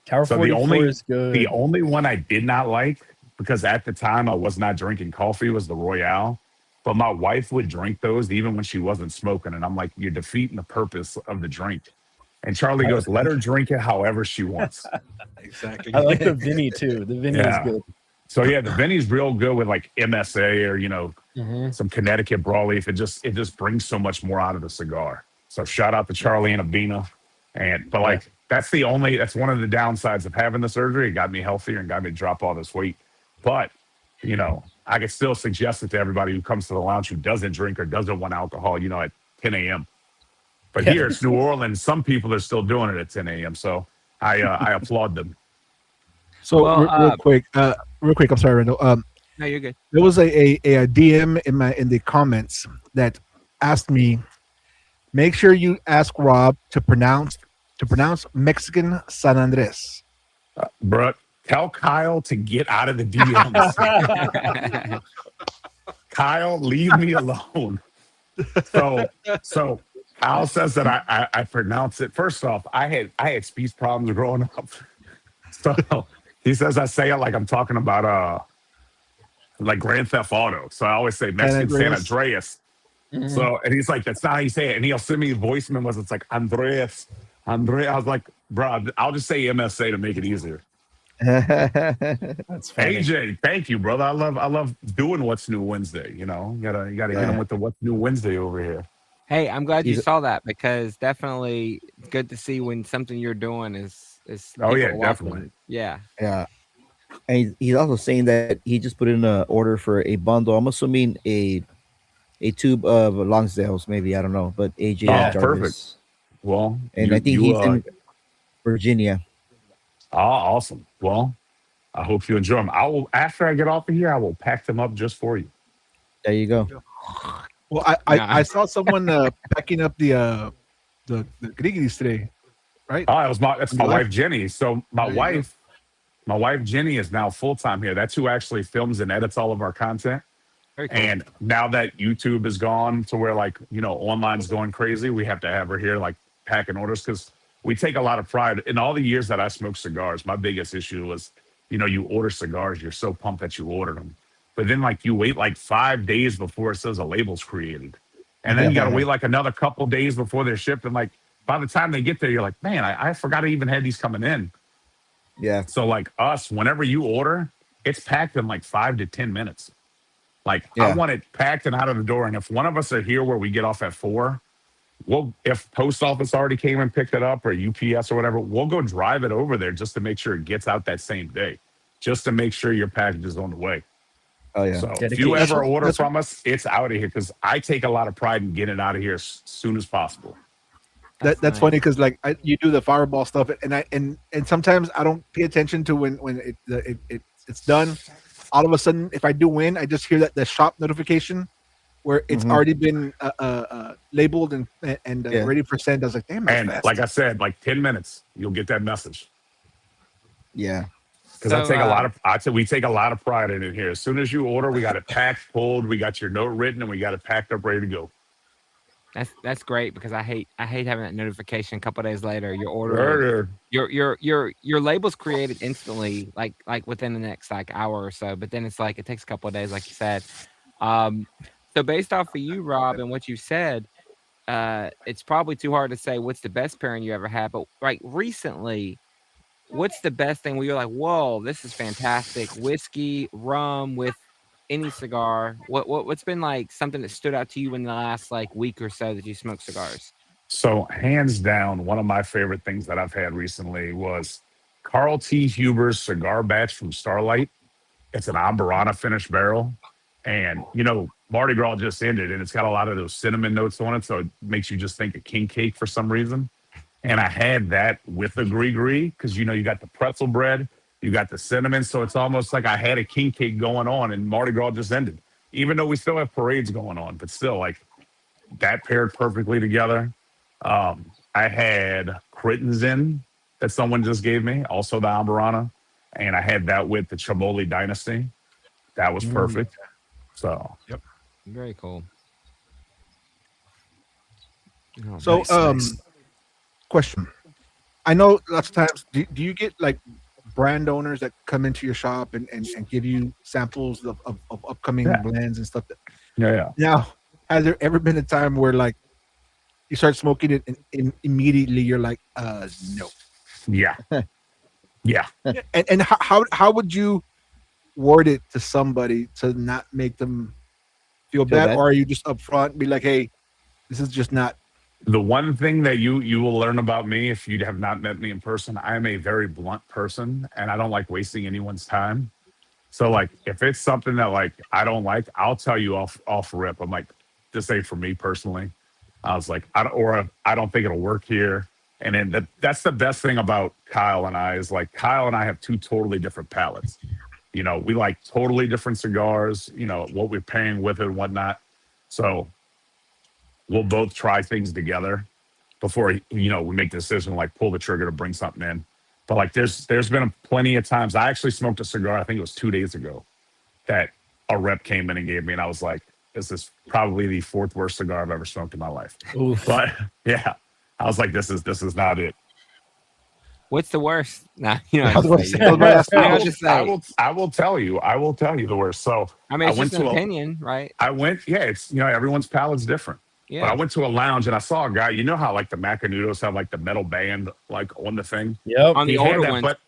Tower 44 is good. The only one I did not like, because at the time I was not drinking coffee, was the Royale. But my wife would drink those even when she wasn't smoking. And I'm like, you're defeating the purpose of the drink. And Charlie goes, let her drink it however she wants. Exactly. I like the Vinny too. The Vinny is good. So yeah, the Vinny's real good with like MSA or some Connecticut broadleaf. It just brings so much more out of the cigar. So shout out to Charlie and Abina. That's one of the downsides of having the surgery. It got me healthier and got me to drop all this weight. But I could still suggest it to everybody who comes to the lounge who doesn't drink or doesn't want alcohol, at 10 a.m. But here it's New Orleans. Some people are still doing it at 10 a.m. So I applaud them. So real quick, I'm sorry, Randall. No, you're good. There was a DM in the comments that asked me, make sure you ask Rob to pronounce Mexican San Andres. Bruh, tell Kyle to get out of the DMs. Kyle, leave me alone. So Kyle says that I pronounce it. First off, I had speech problems growing up. So he says I say it like I'm talking about like Grand Theft Auto. So I always say Mexican San Andreas. So, and he's like, that's not how you say it. And he'll send me voice memos. It's like Andreas. I was like, bro, I'll just say MSA to make it easier. That's funny. AJ, thank you, brother. I love doing What's New Wednesday. You gotta hit him with the What's New Wednesday over here. Hey, I'm glad you saw that, because definitely good to see when something you're doing is Oh yeah, people definitely. welcome. Yeah. And he's also saying that he just put in an order for a bundle. I'm assuming a tube of Longsdales, maybe, I don't know, but AJ Jarvis. Perfect. Well, and I think he's in Virginia. Oh, awesome. Well, I hope you enjoy them. After I get off of here, I will pack them up just for you. There you go. Well, I saw someone packing up the Grigrees today, right? Oh, that's my wife Jenny. So my wife Jenny is now full time here. That's who actually films and edits all of our content. Very cool. And now that YouTube is gone to where online's going crazy, we have to have her here packing orders, because we take a lot of pride in all the years that I smoked cigars. My biggest issue was, you order cigars, you're so pumped that you ordered them. But then you wait 5 days before it says a label's created. And then you got to wait another couple days before they're shipped. And by the time they get there, you're like, man, I forgot I even had these coming in. Yeah. So us, whenever you order, it's packed in 5 to 10 minutes. I want it packed and out of the door. And if one of us are here where we get off at 4, if post office already came and picked it up, or UPS or whatever, we'll go drive it over there just to make sure it gets out that same day, just to make sure your package is on the way. Oh yeah. So if you ever order from us, it's out of here, because I take a lot of pride in getting it out of here as soon as possible. That's nice. Funny, because you do the Fireball stuff, and sometimes I don't pay attention to when it's done. All of a sudden, if I do win, I just hear that the shop notification, where it's already been labeled and ready for send. I was like, damn, that's And fast. like I said, like 10 minutes, you'll get that message. Yeah. Because we take a lot of pride in it here. As soon as you order, we got it packed, pulled, we got your note written, and we got it packed up, ready to go. That's great because I hate having that notification a couple of days later. Your order, your label's created instantly, like within the next like hour or so. But then it's like it takes a couple of days, like you said. So based off of you, Rob, and what you said, it's probably too hard to say what's the best pairing you ever had. But like recently, what's the best thing where you're like, whoa, this is fantastic? Whiskey, rum with any cigar. What's been like something that stood out to you in the last like week or so that you smoke cigars? So hands down, one of my favorite things that I've had recently was Carl T. Huber's cigar batch from Starlight. It's an Amburana finished barrel. And, Mardi Gras just ended, and it's got a lot of those cinnamon notes on it, so it makes you just think of king cake for some reason. And I had that with the Grigree because, you got the pretzel bread, you got the cinnamon, so it's almost like I had a king cake going on, and Mardi Gras just ended. Even though we still have parades going on, but still, like, that paired perfectly together. I had Crittens in that someone just gave me, also the Amburana, and I had that with the Chamoli Dynasty. That was perfect. So, yep. Very cool. Oh, so, nice. Question. I know lots of times, do you get like brand owners that come into your shop and give you samples of upcoming blends and stuff? Yeah. Now, has there ever been a time where like you start smoking it and immediately you're like, no? Yeah. Yeah. And how would you word it to somebody to not make them feel bad? Or are you just upfront and be like, hey, this is just not? The one thing that you will learn about me if you have not met me in person, I am a very blunt person and I don't like wasting anyone's time. So like if it's something that like I don't like, I'll tell you off rip. I'm like, this ain't for me personally. I was like, I don't think it'll work here. And then that's the best thing about Kyle and I is like Kyle and I have two totally different palates. We like totally different cigars, what we're pairing with it and whatnot. So we'll both try things together before, we make the decision, like pull the trigger to bring something in. But like, there's been plenty of times. I actually smoked a cigar, I think it was 2 days ago, that a rep came in and gave me, and I was like, this is probably the fourth worst cigar I've ever smoked in my life. Oof. But yeah, I was like, this is not it. What's the worst? Nah, I will tell you the worst. So I mean, it's just an opinion, right? It's everyone's palate's different. Yeah. But I went to a lounge and I saw a guy. You know how like the Macanudos have like the metal band like on the thing. Yep. On the older ones, but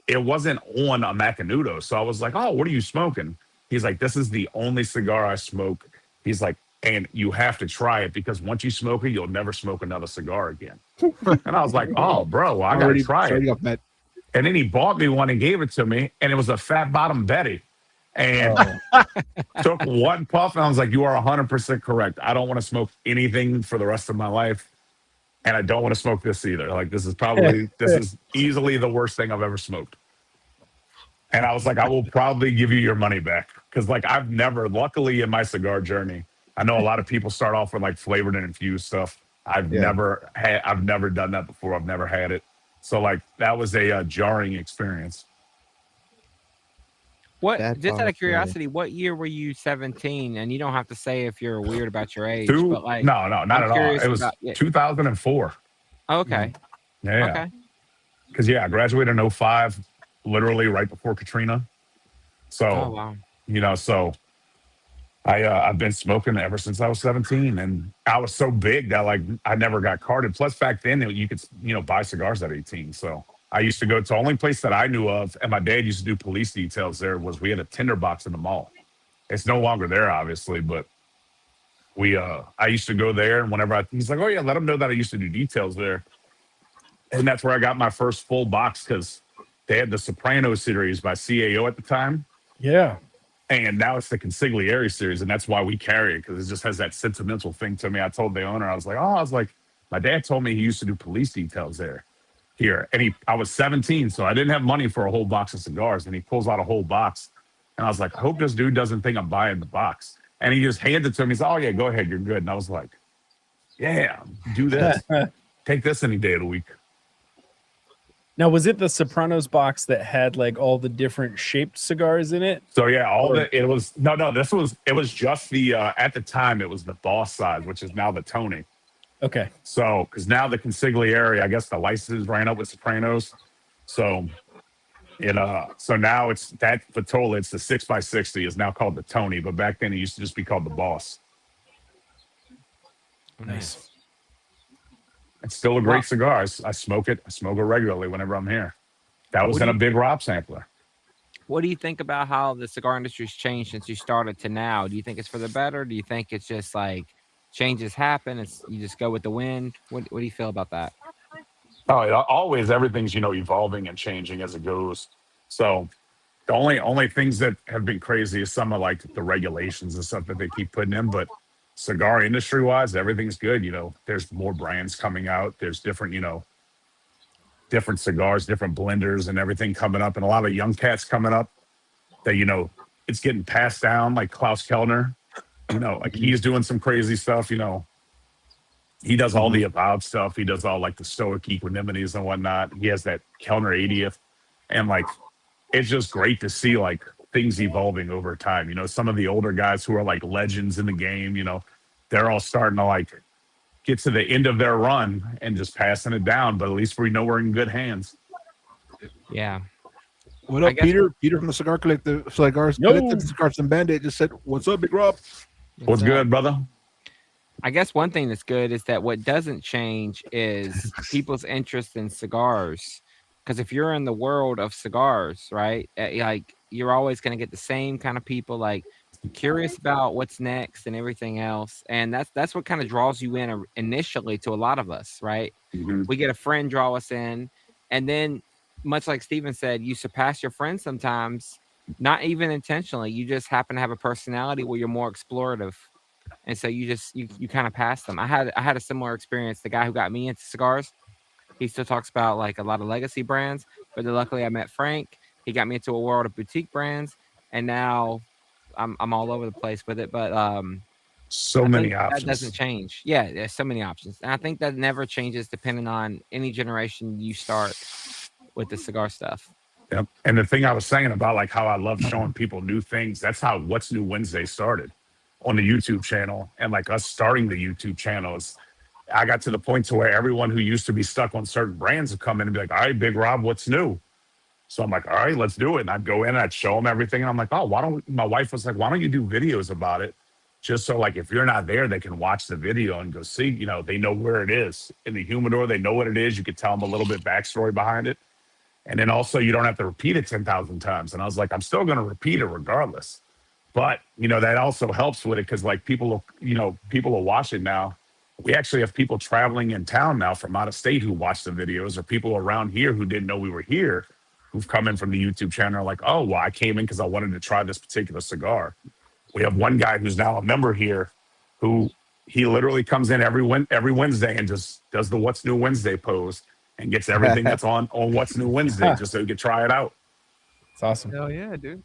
it wasn't on a Macanudo. So I was like, oh, what are you smoking? He's like, this is the only cigar I smoke. He's like, and you have to try it because once you smoke it, you'll never smoke another cigar again. And I was like, oh, bro, I gotta try it. And then he bought me one and gave it to me, and it was a Fat Bottom Betty. And took one puff, and I was like, you are 100% correct. I don't want to smoke anything for the rest of my life, and I don't want to smoke this either. Like, this is easily the worst thing I've ever smoked. And I was like, I will probably give you your money back. Because, like, I've never, luckily in my cigar journey, I know a lot of people start off with, like, flavored and infused stuff. I've never done that before. I've never had it. So, like, that was a jarring experience. Just out of curiosity, what year were you 17? And you don't have to say if you're weird about your age. But like, no, not at all. It was 2004. Oh, okay. Yeah. Okay. Because, I graduated in 2005, literally right before Katrina. So, so I've been smoking ever since I was 17. And I was so big that, like, I never got carded. Plus, back then, you could, buy cigars at 18. So I used to go to the only place that I knew of, and my dad used to do police details there, was we had a tinderbox in the mall. It's no longer there, obviously, but I used to go there, and whenever he's like, oh yeah, let him know that I used to do details there. And that's where I got my first full box because they had the Soprano series by CAO at the time. Yeah. And now it's the Consigliere series, and that's why we carry it, because it just has that sentimental thing to me. I told the owner, I was like, my dad told me he used to do police details here. And I was 17, so I didn't have money for a whole box of cigars. And he pulls out a whole box. And I was like, I hope this dude doesn't think I'm buying the box. And he just handed it to me. He's like, oh, yeah, go ahead. You're good. And I was like, yeah, do this. Take this any day of the week. Now, was it the Sopranos box that had like all the different shaped cigars in it? So yeah, it was it was just the at the time it was the Boss size, which is now the Tony. Okay. So because now the consigliere, I guess the licenses ran up with Sopranos. So so now it's that Vitola, it's the 6x60 is now called the Tony, but back then it used to just be called the Boss. Nice. It's still a great cigar. I smoke it. I smoke it regularly whenever I'm here. That was in a big Rob sampler. What do you think about how the cigar industry's changed since you started to now? Do you think it's for the better? Do you think it's just like changes happen? You just go with the wind? What do you feel about that? Oh, always everything's evolving and changing as it goes. So the only things that have been crazy is some of like the regulations and stuff that they keep putting in, but cigar industry wise, everything's good. There's more brands coming out. There's different, different cigars, different blenders and everything coming up. And a lot of young cats coming up that, it's getting passed down like Klaus Kellner, like he's doing some crazy stuff, he does all the Evolved stuff. He does all like the Stoic Equanimities and whatnot. He has that Kellner 80th. And like, it's just great to see like things evolving over time. Some of the older guys who are like legends in the game, they're all starting to like get to the end of their run and just passing it down. But at least we know we're in good hands. Yeah. What up, Peter? Peter from the Cigar Collective, Cigars Collective, Cigars and Bandit just said, "What's up, Big Rob? What's good, brother?" I guess one thing that's good is that what doesn't change is people's interest in cigars. Because if you're in the world of cigars, right, like you're always going to get the same kind of people, like curious about what's next and everything else. And that's what kind of draws you in initially to a lot of us, right? Mm-hmm. We get a friend draw us in, and then much like Steven said, you surpass your friends sometimes, not even intentionally. You just happen to have a personality where you're more explorative. And so you kind of pass them. I had a similar experience. The guy who got me into cigars, he still talks about like a lot of legacy brands, but luckily I met Frank. He got me into a world of boutique brands, and now I'm all over the place with it. But so many options. That doesn't change. Yeah, there's so many options, and I think that never changes depending on any generation you start with the cigar stuff. Yep. And the thing I was saying about like how I love showing people new things, that's how What's New Wednesday started on the YouTube channel. And like us starting the YouTube channels, I got to the point to where everyone who used to be stuck on certain brands would come in and be like, all right, Big Rob, what's new? So I'm like, all right, let's do it. And I'd go in and I'd show them everything. And I'm like, oh, my wife was like, why don't you do videos about it? Just so like, if you're not there, they can watch the video and go see, they know where it is in the humidor. They know what it is. You could tell them a little bit backstory behind it. And then also you don't have to repeat it 10,000 times. And I was like, I'm still going to repeat it regardless. But, that also helps with it because like people will watch it now. We actually have people traveling in town now from out of state who watch the videos, or people around here who didn't know we were here, who've come in from the YouTube channel like, oh, well, I came in because I wanted to try this particular cigar. We have one guy who's now a member here who he literally comes in every Wednesday and just does the What's New Wednesday pose and gets everything that's on What's New Wednesday just so you can try it out. It's awesome. Hell yeah, dude.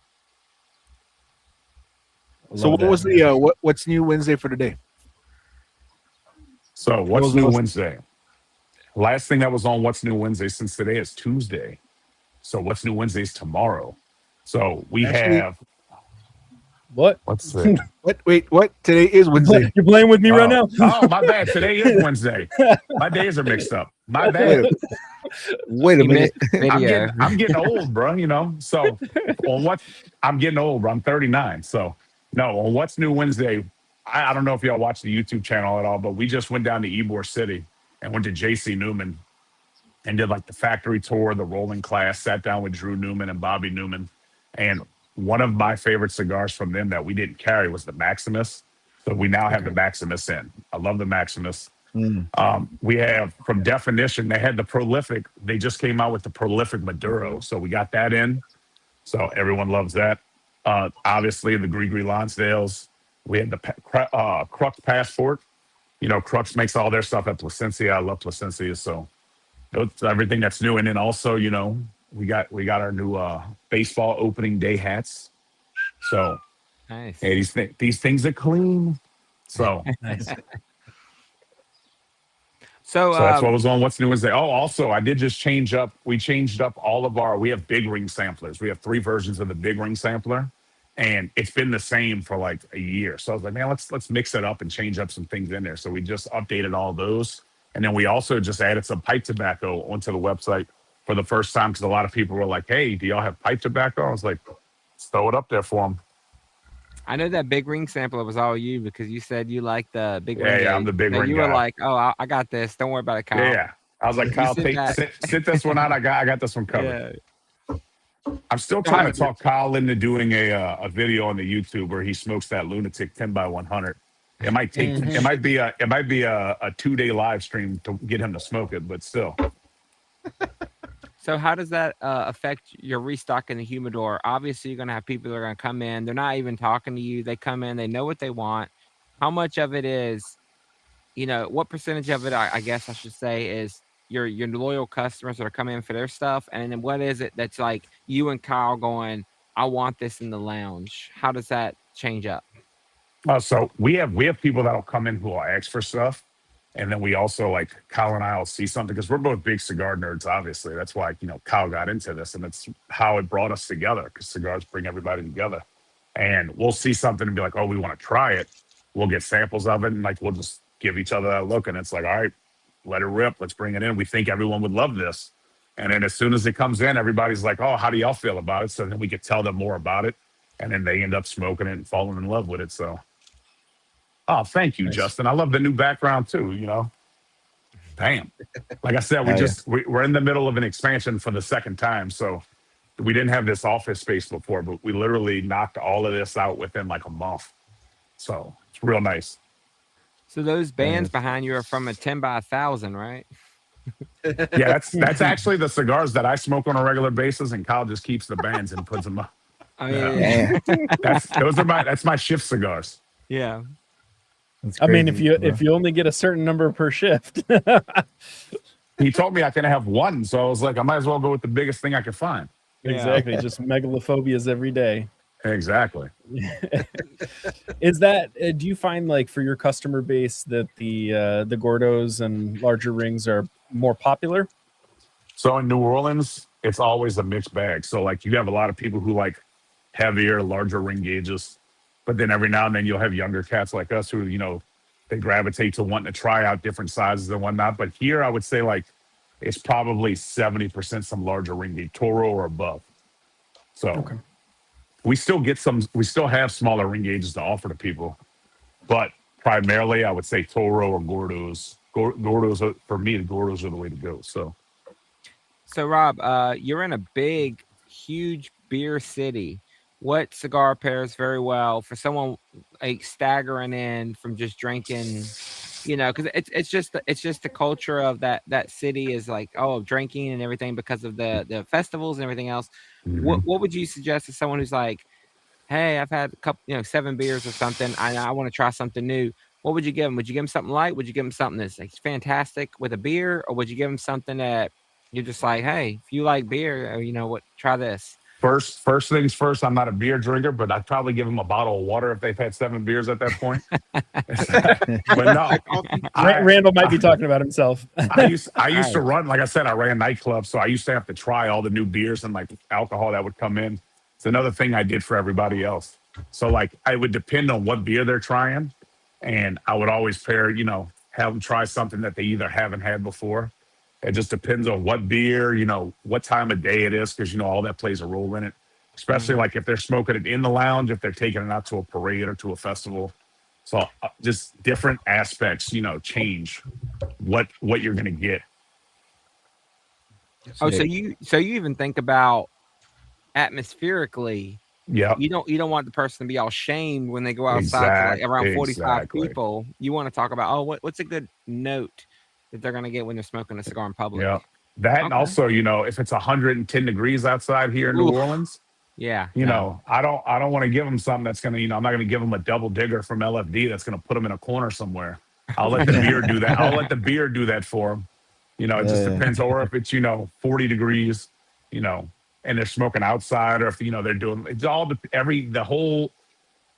So what was the What's New Wednesday for today? So What's New Wednesday? Last thing that was on What's New Wednesday, since today is Tuesday. So What's New Wednesday is tomorrow. So we have what? Let's see. What? Today is Wednesday. You're playing with me right now. Oh, my bad. Today is Wednesday. My days are mixed up. My bad. Wait a minute. I'm getting old, bro. So I'm getting old, bro. I'm 39. So no, on What's New Wednesday, I don't know if y'all watch the YouTube channel at all, but we just went down to Ybor City and went to JC Newman and did like the factory tour, the rolling class, sat down with Drew Newman and Bobby Newman. And one of my favorite cigars from them that we didn't carry was the Maximus. So we now have the Maximus in. I love the Maximus. We have from Definition, they had the Prolific. They just came out with the Prolific Maduro. So we got that in. So everyone loves that. Obviously, the Grigree Lonsdales. We had the Crux Passport. Crux makes all their stuff at Placencia. I love Placencia. So that's everything that's new. And then also, we got our new baseball opening day hats. So Nice. Hey, these things are clean. So Nice. So that's what was on What's New Wednesday. Oh, also, I did just change up. We changed up all of we have big ring samplers. We have 3 versions of the big ring sampler, and it's been the same for like a year. So I was like, man, let's mix it up and change up some things in there. So we just updated all those, and then we also just added some pipe tobacco onto the website for the first time because a lot of people were like, hey, do y'all have pipe tobacco? I was like, let's throw it up there for them. I know that big ring sampler was all you because you said you like the big ring. Yeah, I'm the big ring you guy. were like, oh, I got this. Don't worry about it, Kyle. Yeah. I was like, Kyle, sit this one out. I got this one covered. Yeah. I'm still trying to talk Kyle into doing a video on the YouTube where he smokes that lunatic 10x100. It might take it might be a 2-day live stream to get him to smoke it, but still. So how does that affect your restock in the humidor? Obviously, you're going to have people that are going to come in. They're not even talking to you. They come in. They know what they want. How much of it is, what percentage of it, I guess I should say, is your loyal customers that are coming in for their stuff? And then what is it that's like you and Kyle going, I want this in the lounge? How does that change up? So we have people that'll come in who will ask for stuff. And then we also, like, Kyle and I will see something because we're both big cigar nerds, obviously. That's why, Kyle got into this. And that's how it brought us together because cigars bring everybody together. And we'll see something and be like, oh, we want to try it. We'll get samples of it. And, like, we'll just give each other that look. And it's like, all right, let it rip. Let's bring it in. We think everyone would love this. And then as soon as it comes in, everybody's like, oh, how do y'all feel about it? So then we could tell them more about it. And then they end up smoking it and falling in love with it. So. Oh, thank you, nice. Justin. I love the new background too, Damn. Like I said, we're in the middle of an expansion for the second time. So we didn't have this office space before, but we literally knocked all of this out within like a month. So it's real nice. So those bands behind you are from a 10x1,000, right? Yeah, that's actually the cigars that I smoke on a regular basis, and Kyle just keeps the bands and puts them up. Oh, yeah. That's my shift cigars. Yeah. I mean, if you only get a certain number per shift. He told me I can have one, so I was like, I might as well go with the biggest thing I can find. Exactly, just megalophobias every day. Exactly. Is that? Do you find like for your customer base that the Gordos and larger rings are more popular? So in New Orleans, it's always a mixed bag. So like you have a lot of people who like heavier, larger ring gauges. But then every now and then you'll have younger cats like us who, they gravitate to wanting to try out different sizes and whatnot. But here I would say like it's probably 70% some larger ring gauge, Toro or above. So we still have smaller ring gauges to offer to people. But primarily I would say Toro or Gordos. Gordos, for me, the Gordos are the way to go. So Rob, you're in a big, huge beer city. What cigar pairs very well for someone like staggering in from just drinking, because it's just the culture of that city is like, drinking and everything because of the festivals and everything else. Mm-hmm. What would you suggest to someone who's like, hey, I've had a couple, 7 beers or something. I want to try something new. What would you give them? Would you give them something light? Would you give them something that's like fantastic with a beer? Or would you give them something that you're just like, hey, if you like beer, try this? First things first, I'm not a beer drinker, but I'd probably give them a bottle of water if they've had 7 beers at that point. But no. Randall might be talking about himself. I used to run, like I said, I ran nightclubs, so I used to have to try all the new beers and like alcohol that would come in. It's another thing I did for everybody else. So like I would depend on what beer they're trying, and I would always pair, have them try something that they either haven't had before. It just depends on what beer, what time of day it is, because, all that plays a role in it, especially like if they're smoking it in the lounge, if they're taking it out to a parade or to a festival. So just different aspects, change what you're going to get. Oh, so you even think about atmospherically. Yeah. You don't want the person to be all shamed when they go outside to like around 45 people. You want to talk about, what's a good note that they're going to get when they're smoking a cigar in public. Yeah. That and also, if it's 110 degrees outside here in New Orleans, I don't want to give them something that's going to, I'm not going to give them a double digger from LFD that's going to put them in a corner somewhere. I'll let the beer do that. I'll let the beer do that for them. It just depends. Or if it's, 40 degrees, and they're smoking outside, or if, they're doing, it's all the whole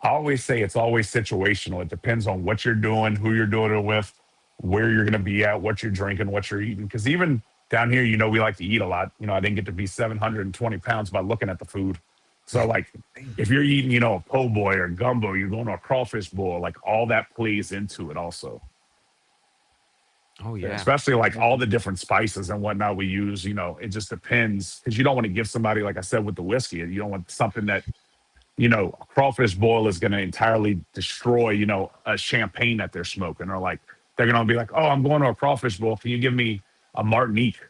I always say it's always situational. It depends on what you're doing, who you're doing it with, where you're going to be at, what you're drinking, what you're eating. Because even down here, we like to eat a lot. I didn't get to be 720 pounds by looking at the food. So, like, if you're eating, a po' boy or gumbo, you're going to a crawfish boil, like, all that plays into it also. Oh, yeah. Especially, like, all the different spices and whatnot we use, it just depends. Because you don't want to give somebody, like I said, with the whiskey, you don't want something that, a crawfish boil is going to entirely destroy, a champagne that they're smoking. Or, like, they're going to be like, oh, I'm going to a crawfish boil. Can you give me a Martinique?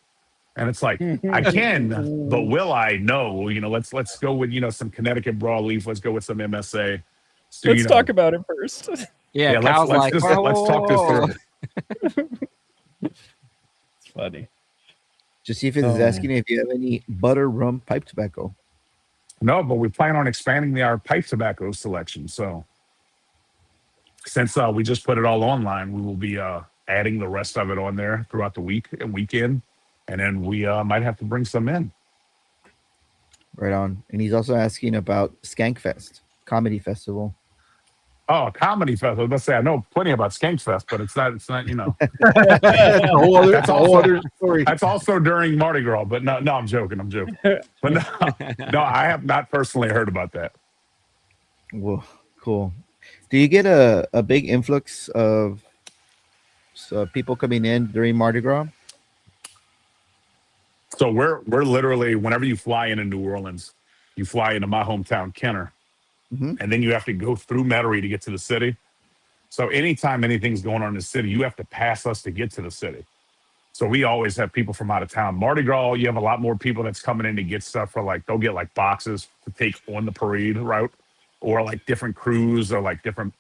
And it's like, I can, but will I? No. Let's go with, some Connecticut broadleaf. Let's go with some MSA. So, let's talk about it first. Yeah, Kyle's let's talk this through. It's funny. Josephus is asking if you have any butter rum pipe tobacco. No, but we plan on expanding our pipe tobacco selection. So since we just put it all online, we will be adding the rest of it on there throughout the week and weekend. And then we might have to bring some in. Right on. And he's also asking about Skankfest, comedy festival. Oh, comedy festival. I was about to say, I know plenty about Skankfest, but it's not, That's a whole other story. That's also during Mardi Gras, but no, I'm joking. But no, I have not personally heard about that. Well, cool. Do you get a big influx of people coming in during Mardi Gras? So we're literally, whenever you fly into New Orleans, you fly into my hometown, Kenner, and then you have to go through Metairie to get to the city. So anytime anything's going on in the city, you have to pass us to get to the city. So we always have people from out of town. Mardi Gras, you have a lot more people that's coming in to get stuff for, like, they'll get like boxes to take on the parade route, or like different crews, or like different,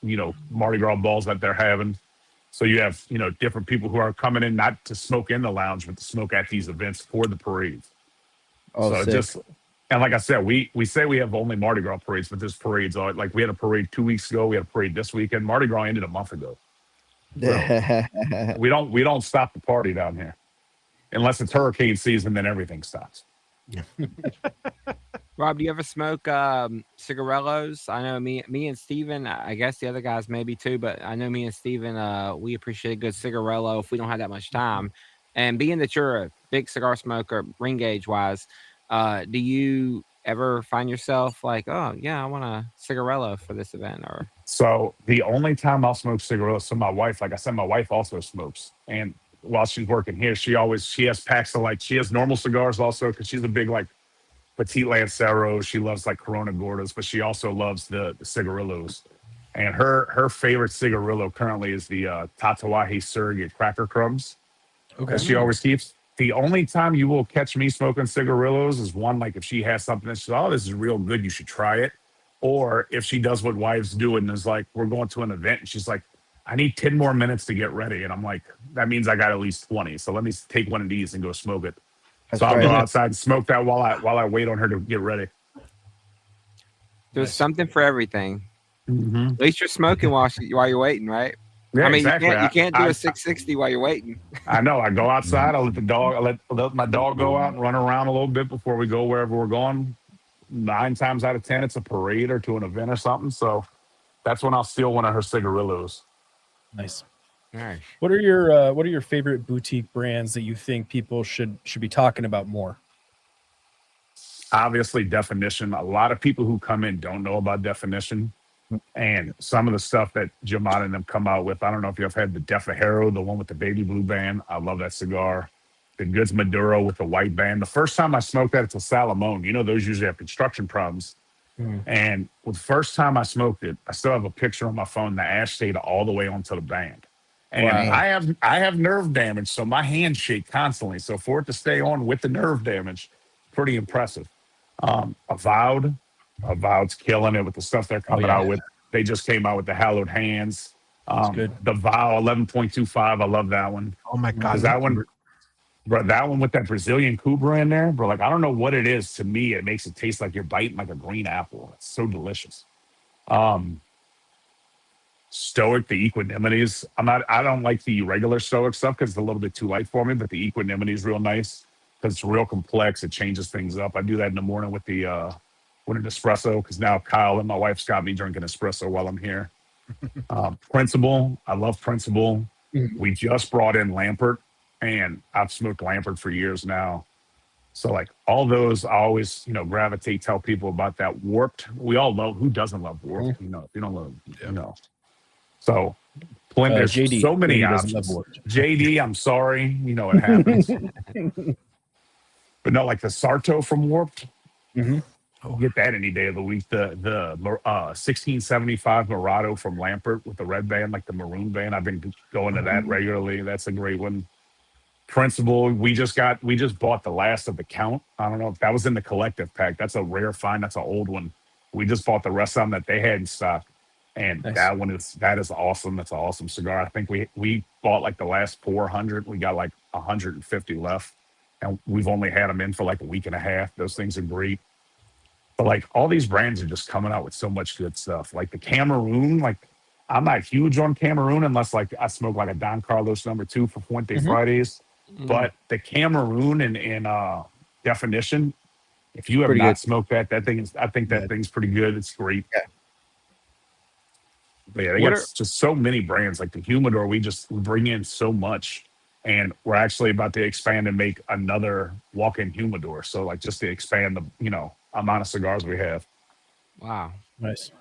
Mardi Gras balls that they're having. So you have, different people who are coming in not to smoke in the lounge, but to smoke at these events for the parades. Oh, so and like I said, we say we have only Mardi Gras parades, but there's parades. Like, we had a parade 2 weeks ago. We had a parade this weekend. Mardi Gras ended a month ago. We don't stop the party down here. Unless it's hurricane season, then everything stops. Rob, do you ever smoke cigarellos? I know me and Steven, I guess the other guys maybe too, but I know me and Steven, we appreciate a good cigarello if we don't have that much time. And being that you're a big cigar smoker, ring gauge wise, do you ever find yourself like, oh yeah, I want a cigarello for this event? Or so the only time I'll smoke cigarillos, so my wife, like I said, my wife also smokes, and while she's working here, she has packs of, like, she has normal cigars also, because she's a big, like, Petit Lancero. She loves, like, Corona Gordas, but she also loves the cigarillos. And her favorite cigarillo currently is the Tatawahe Surrogate Cracker Crumbs that she always keeps. The only time you will catch me smoking cigarillos is one, like, if she has something that she's, oh, this is real good, you should try it. Or if she does what wives do and is like, we're going to an event and she's like, I need 10 more minutes to get ready. And I'm like, that means I got at least 20. So let me take one of these and go smoke it. So I'll go outside and smoke that while I wait on her to get ready. There's something for everything. At least you're smoking while you're waiting, right? Yeah, I mean, exactly. you can't do a 660 while you're waiting. I know. I go outside. I let my dog go out and run around a little bit before we go wherever we're going. 9 times out of 10, it's a parade or to an event or something. So that's when I'll steal one of her cigarillos. Nice. All right. What are your favorite boutique brands that you think people should be talking about more? Obviously, Definition. A lot of people who come in don't know about Definition, and some of the stuff that Jamada and them come out with. I don't know if you've had the Defajero, the one with the baby blue band. I love that cigar. The Goods Maduro with the white band. The first time I smoked that, it's a Salomon. Those usually have construction problems. And the first time I smoked it, I still have a picture on my phone. The ash stayed all the way onto the band. And I have nerve damage, so my hands shake constantly. So for it to stay on with the nerve damage, pretty impressive. Avowed's killing it with the stuff they're coming out with. They just came out with the Hallowed Hands. The Vow 11.25. I love that one. Oh my God. That one, bro, that one with that Brazilian Cubra in there, bro, like, I don't know what it is. To me, it makes it taste like you're biting like a green apple. It's so delicious. Stoic, the Equanimities. I don't like the regular Stoic stuff because it's a little bit too light for me, but the Equanimity is real nice because it's real complex. It changes things up. I do that in the morning with the with an espresso because now Kyle and my wife's got me drinking espresso while I'm here. Principal, I love Principal. We just brought in Lampert, and I've smoked Lampert for years now. So like all those, I always gravitate, tell people about that. Warped, we all love. Who doesn't love Warped? If you don't love, So there's JD, so many JD doesn't love options. Warped. JD, I'm sorry, it happens. But no, like the Sarto from Warped. Get that any day of the week. The 1675 Murado from Lampert with the red band, like the maroon band. I've been going to that regularly. That's a great one. Principal, we just bought the last of the Count. I don't know if that was in the collective pack. That's a rare find. That's an old one. We just bought the rest of them that they had in stock. And Nice. that is awesome. That's an awesome cigar. I think we bought like the last 400. We got like 150 left. And we've only had them in for like a week and a half. Those things are great. But like all these brands are just coming out with so much good stuff. Like the Cameroon, like I'm not huge on Cameroon unless like I smoke like a Don Carlos #2 for Fuente Fridays. But the Cameroon and Definition, if you have Pretty not good. smoked I think that thing's pretty good. It's great. Yeah. But yeah, they got just so many brands. Like the Humidor, we bring in so much. And we're actually about to expand and make another walk-in humidor. So like just to expand the, amount of cigars we have. Wow. Nice.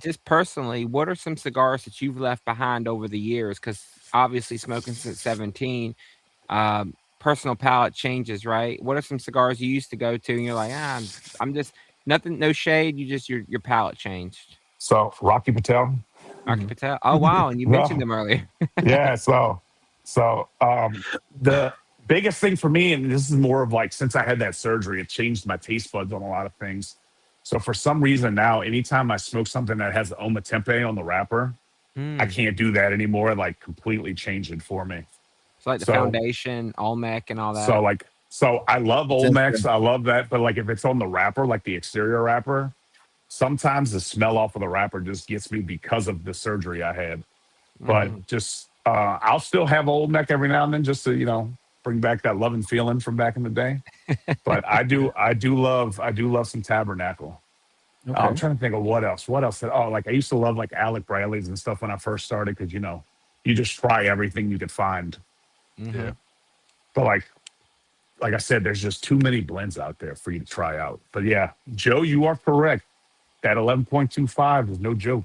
Just personally, what are some cigars that you've left behind over the years? Because obviously smoking since 17, personal palate changes, right? What are some cigars you used to go to and you're like, I'm just nothing, no shade. Your palate changed. So Rocky Patel. Rocky Patel. Oh, wow. And you mentioned them earlier. Yeah. So the biggest thing for me, and this is more of like since I had that surgery, it changed my taste buds on a lot of things. So for some reason now, anytime I smoke something that has the Oma Tempe on the wrapper, I can't do that anymore. It like completely changed it for me. So like the Foundation, Olmec, and all that. So I love Olmecs. I love that. But like if it's on the wrapper, like the exterior wrapper, sometimes the smell off of the wrapper just gets me because of the surgery I had. But just I'll still have Olmec every now and then just to bring back that love and feeling from back in the day. But I do love some Tabernacle. Okay. I'm trying to think of what else. Like I used to love like Alec Bradley's and stuff when I first started because you just try everything you could find. Yeah. But like I said, there's just too many blends out there for you to try out. But yeah, Joe, you are correct. That 11.25 is no joke.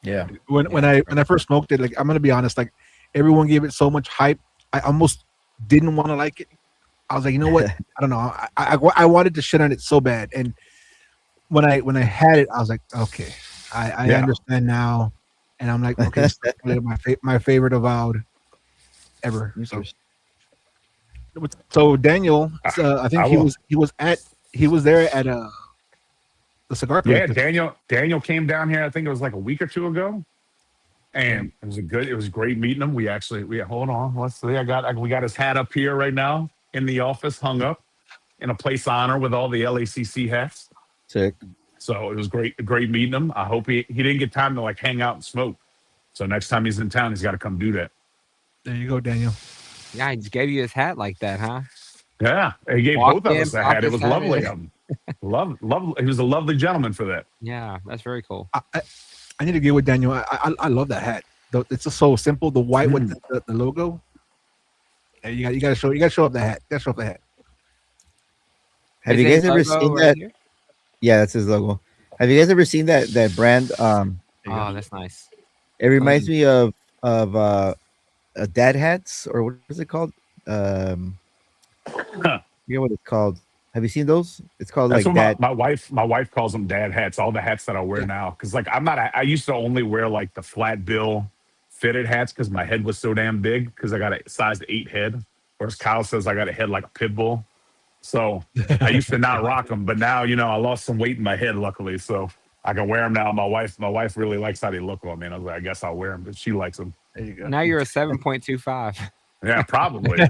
Yeah. When I first smoked it, like I'm gonna be honest, like everyone gave it so much hype, I almost didn't want to like it. I was like, you know what? I don't know. I wanted to shit on it so bad, and when I had it, I was like, okay, I understand now, and I'm like, okay, this is my favorite avowed ever. So Daniel, I think he was there at the cigar place. Yeah, Daniel came down here. I think it was like a week or two ago, and it was great meeting him. We hold on. Let's see. We got his hat up here right now in the office, hung up in a place of honor with all the LACC hats. Sick. So it was great meeting him. I hope he didn't get time to like hang out and smoke. So next time he's in town, he's got to come do that. There you go, Daniel. Yeah, he just gave you his hat like that, huh? Yeah, he gave both of us a hat. It was lovely. Love. He was a lovely gentleman for that. Yeah, that's very cool. I need to get with Daniel. I love that hat. It's just so simple. The white with the logo. And you got to show up the hat. You got to show up the hat. Have you guys ever seen that? Here? Yeah, that's his logo. Have you guys ever seen that brand? Oh, that's nice. It reminds me of dad hats, or what is it called? I forget what it's called. Have you seen those? It's called That's like what dad. my wife calls them dad hats. All the hats that I wear now, because like I used to only wear like the flat bill fitted hats because my head was so damn big because I got a size 8 head, whereas Kyle says I got a head like a pit bull. So I used to not rock them, but now I lost some weight in my head, luckily, so I can wear them now. My wife really likes how they look on me, and I was like, I guess I'll wear them, but she likes them. There you go. Now you're a 7.25. Yeah, probably.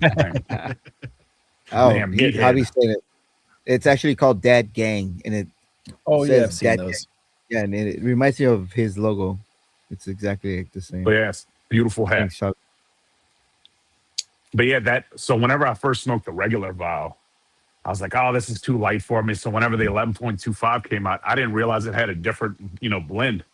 Oh, damn, Javi's saying it. It's actually called Dad Gang, and it. Oh yeah, I've seen Dad those. Gang. Yeah, and it reminds me of his logo. It's exactly like the same. But yes, beautiful hat. Thanks, Javi. But yeah, so whenever I first smoked the regular Vow, I was like, oh, this is too light for me. So whenever the 11.25 came out, I didn't realize it had a different, blend.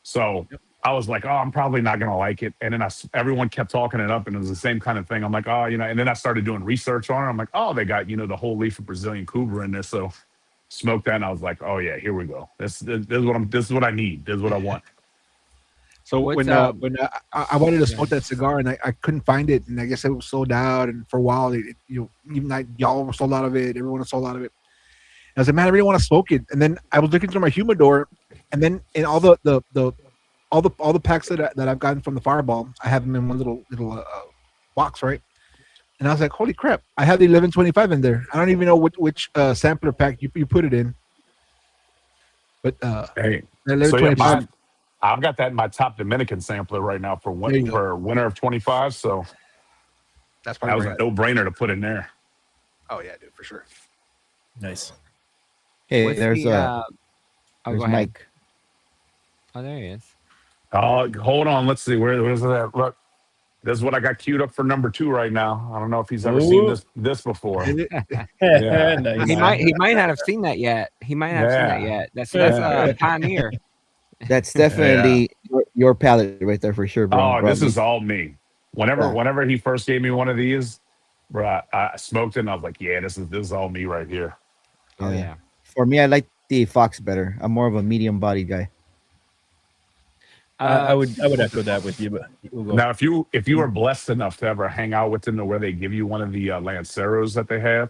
So I was like, oh, I'm probably not going to like it. And then everyone kept talking it up and it was the same kind of thing. I'm like, oh, and then I started doing research on it. I'm like, oh, they got, the whole leaf of Brazilian Cuba in there. So smoked that and I was like, oh yeah, here we go. This is what I need. This is what I want. So when I wanted to smoke that cigar and I couldn't find it, and I guess it was sold out, and for a while, even like y'all were sold out of it, everyone was sold out of it. And I was like, man, I really want to smoke it. And then I was looking through my humidor, and then in all the packs that I've gotten from the Fireball, I have them in one little box, right? And I was like, holy crap, I have the 1125 in there. I don't even know which sampler pack you put it in, but hey, 1125. So I've got that in my top Dominican sampler right now for winter of 25. So that was a no-brainer to put in there. Oh yeah, dude, for sure. Nice. Hey, there's Mike. Oh, there he is. Oh, hold on. Let's see. Where's that? Look, this is what I got queued up for number 2 right now. I don't know if he's ever seen this before. Yeah. Nice. He might not have seen that yet. That's Pioneer. That's definitely your palate right there for sure, bro. Oh, this is all me. Whenever he first gave me one of these, bro, I smoked it and I was like, yeah, this is all me right here. Oh yeah. For me, I like the Fox better. I'm more of a medium bodied guy. I would echo that with you, but now if you are blessed enough to ever hang out with them to where they give you one of the Lanceros that they have,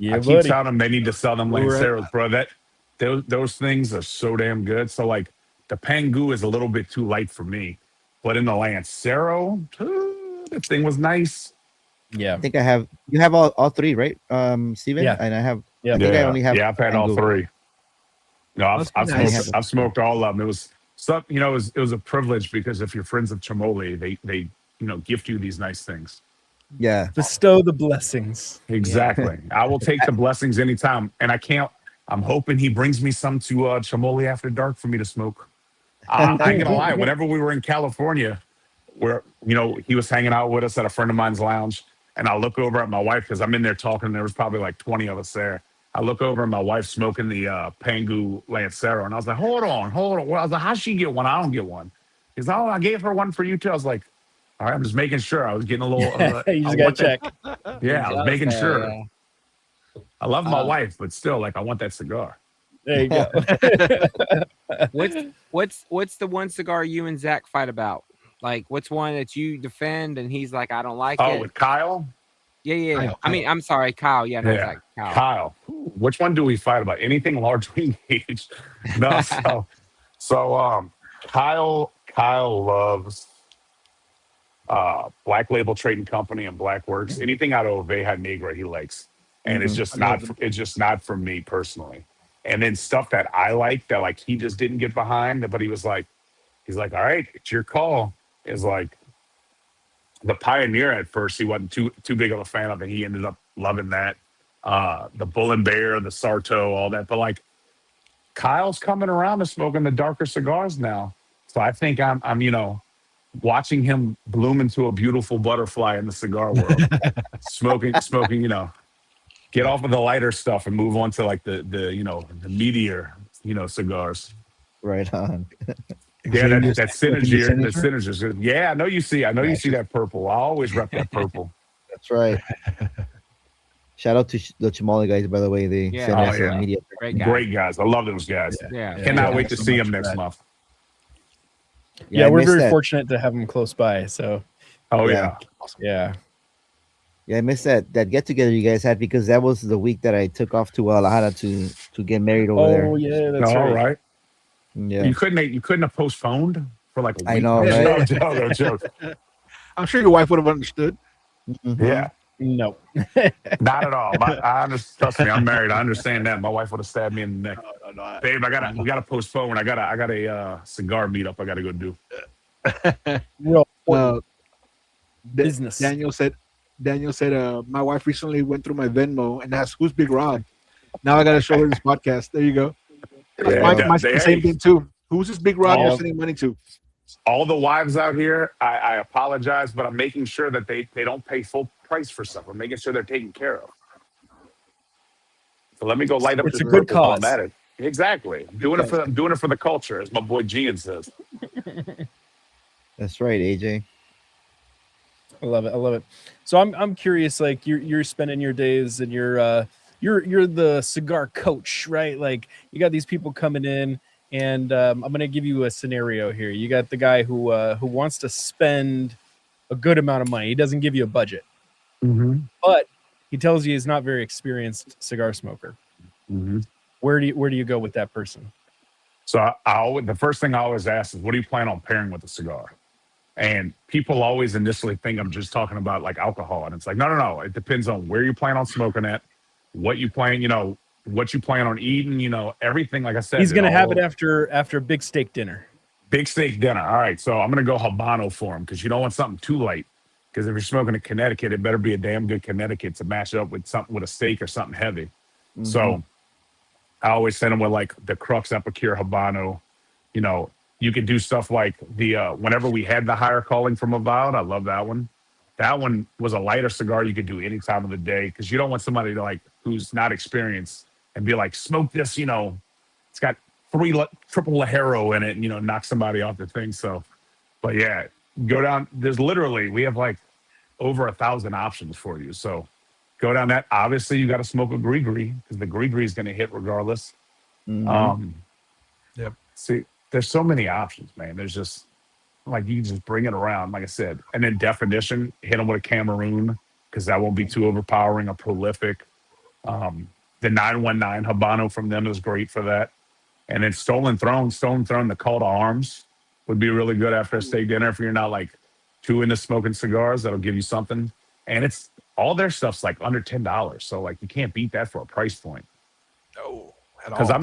I keep telling them they need to sell them Lanceros, bro. Those things are so damn good. So like the Pangu is a little bit too light for me, but in the Lancero, the thing was nice. Yeah, I think you have all three, right, Steven? Yeah, and I have. Yeah, I think I only have. Yeah, I've had all 3. No, I've smoked all of them. It was it was a privilege because if you're friends of Chamoli, they gift you these nice things. Yeah, bestow the blessings. Exactly. I will take the blessings anytime, and I'm hoping he brings me some to Chamoli after dark for me to smoke. I ain't gonna lie. Whenever we were in California, where he was hanging out with us at a friend of mine's lounge, and I look over at my wife because I'm in there talking. There was probably like 20 of us there. I look over at my wife smoking the Pangu Lancero, and I was like, hold on. Well, I was like, how'd she get one? I don't get one. He's like, oh, I gave her one for you too. I was like, all right, I'm just making sure. I was getting a little. You just got to check. Yeah, I was making sure. Yeah. I love my wife, but still, like, I want that cigar. There you go. What's the one cigar you and Zach fight about? Like, what's one that you defend and he's like, I don't like it? Oh, with Kyle? Yeah. Kyle. I mean, I'm sorry, Kyle. Yeah, no, yeah. Zach, Kyle. Kyle. Which one do we fight about? Anything largely engaged? No. So Kyle loves Black Label Trading Company and Black Works. Anything out of Oveja Negra he likes, and it's just not for me personally. And then stuff that I like that like he just didn't get behind, but he's like, all right, it's your call. Is like the Pioneer at first he wasn't too big of a fan of, and he ended up loving that. The Bull and Bear, the Sarto, all that. But like Kyle's coming around to smoking the darker cigars now, so I think I'm watching him bloom into a beautiful butterfly in the cigar world, smoking, get off of the lighter stuff and move on to like the meatier, cigars. Right on. Yeah, that synergy, the synergy. Yeah, I know you see that purple. I always rep that purple. That's right. Shout out to the Chamoli guys, by the way. They sent us media. Great guys. I love those guys. Yeah. Cannot wait to see them next month. Yeah, we're very fortunate to have them close by. So. Oh yeah. Awesome. Yeah. Yeah, I missed that get together you guys had because that was the week that I took off to Guadalajara to get married over there. Oh yeah, that's all right. Yeah. You couldn't have postponed for like a week. I know, right? No joke. I'm sure your wife would have understood. Mm-hmm. Yeah. No. Not at all. Trust me, I'm married. I understand that. My wife would have stabbed me in the neck. No. Babe, we gotta postpone. I got a cigar meetup I gotta go do. Business. Daniel said, my wife recently went through my Venmo and asked, who's Big Rob? Now I got to show her this podcast. There you go. My same thing too. Who's this Big Rob you're sending money to? All the wives out here, I apologize, but I'm making sure that they don't pay full price for stuff. I'm making sure they're taken care of. So let me go light up It's this a good purple while I'm cause. at it. Exactly. I'm doing it for the culture, as my boy Gian says. That's right, AJ. I love it. I love it. So I'm curious, like you're spending your days and you're the cigar coach, right? Like you got these people coming in, and I'm gonna give you a scenario here. You got the guy who wants to spend a good amount of money. He doesn't give you a budget, but he tells you he's not very experienced cigar smoker. Where do you go with that person? So the first thing I always ask is, what do you plan on pairing with a cigar? And people always initially think I'm just talking about like alcohol. And it's like, no. It depends on where you plan on smoking at, what you plan, what you plan on eating, everything. Like I said, He's going to have it after a big steak dinner. Big steak dinner. All right. So I'm going to go Habano for him because you don't want something too light. Because if you're smoking in Connecticut, it better be a damn good Connecticut to match up with something with a steak or something heavy. So I always send him with like the Crux Epicure Habano. You can do stuff like whenever we had the higher calling from Avowed, I love that one. That one was a lighter cigar you could do any time of the day because you don't want somebody to like who's not experienced and be like, smoke this, it's got 3 triple Lajero in it and, knock somebody off the thing. So, but yeah, go down. We have like over 1,000 options for you. So go down that. Obviously, you got to smoke a Grigree because the Grigree is going to hit regardless. Yep. See, there's so many options, man. There's just like you can just bring it around, like I said. And then definition, hit them with a Cameroon because that won't be too overpowering or prolific. The 919 Habano from them is great for that. And then Stolen Throne, the call to arms would be really good after a steak dinner if you're not like too into smoking cigars. That'll give you something. And it's all their stuff's like under $10. So like you can't beat that for a price point. No. Because I'm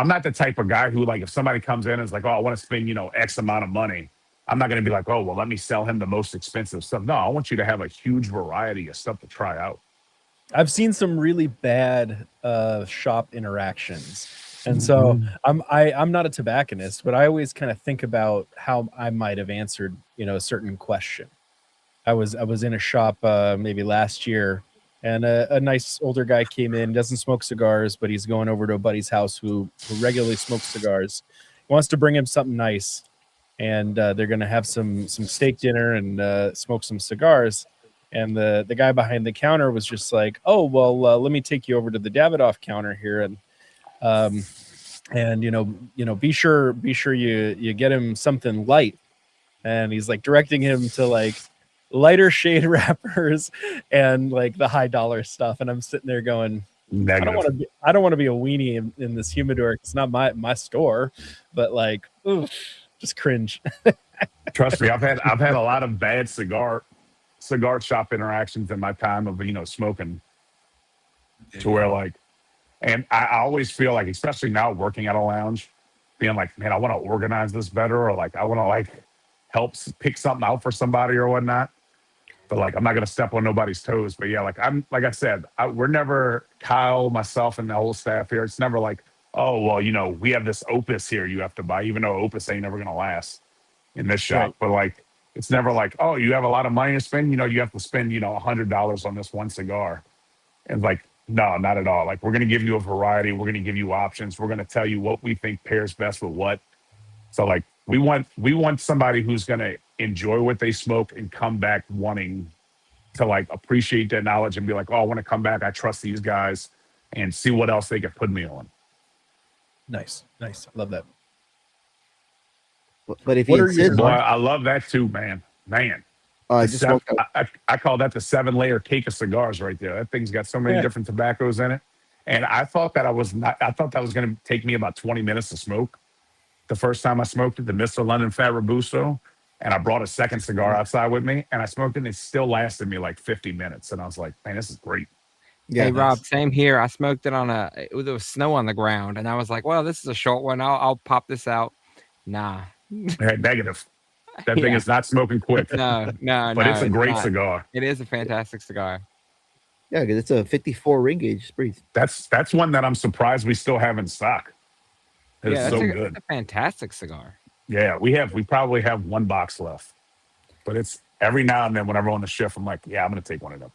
not the type of guy who like if somebody comes in and is like, oh, I want to spend, X amount of money. I'm not going to be like, oh, well, let me sell him the most expensive stuff. No, I want you to have a huge variety of stuff to try out. I've seen some really bad shop interactions. And so I'm not a tobacconist, but I always kind of think about how I might have answered, a certain question. I was in a shop maybe last year, and a nice older guy came in, doesn't smoke cigars, but he's going over to a buddy's house who regularly smokes cigars. He wants to bring him something nice, and they're going to have some steak dinner and smoke some cigars. And the guy behind the counter was just like, oh, well, let me take you over to the Davidoff counter here. And be sure you get him something light. And he's like directing him to like lighter shade wrappers and like the high dollar stuff. And I'm sitting there going, negative. I don't want to be a weenie in this humidor. It's not my store, but like, oof, just cringe. Trust me, I've had a lot of bad cigar shop interactions in my time of smoking to where like, and I always feel like, especially now working at a lounge, being like, man, I want to organize this better, or like I want to like help pick something out for somebody or whatnot. But like I'm not gonna step on nobody's toes. But yeah, like I said, we're never, Kyle, myself, and the whole staff here. It's never like, oh well, we have this Opus here you have to buy, even though Opus ain't never gonna last in this shop. Right. But like it's never like, oh, you have a lot of money to spend, you have to spend, $100 on this one cigar. And like, no, not at all. Like we're gonna give you a variety, we're gonna give you options, we're gonna tell you what we think pairs best with what. So like we want somebody who's gonna enjoy what they smoke and come back wanting to like appreciate that knowledge and be like, oh, I want to come back. I trust these guys and see what else they can put me on. Nice. Love that. But if you boy, I love that too, man. I call that the 7-layer cake of cigars right there. That thing's got so many different tobaccos in it. And I thought that was going to take me about 20 minutes to smoke. The first time I smoked it, the Mr. London Fat Robusto, and I brought a second cigar outside with me, and I smoked it, and it still lasted me like 50 minutes. And I was like, man, this is great. Yeah, hey, Rob, same here. I smoked it there was snow on the ground, and I was like, well, this is a short one. I'll pop this out. Nah. Negative. That thing is not smoking quick. No. But it's a great cigar. It is a fantastic cigar. Yeah, because it's a 54 ring gauge. That's one that I'm surprised we still have in stock. It's so good. It's a fantastic cigar. Yeah, we probably have one box left. But it's every now and then whenever I'm on the shift, I'm like, yeah, I'm going to take one of them.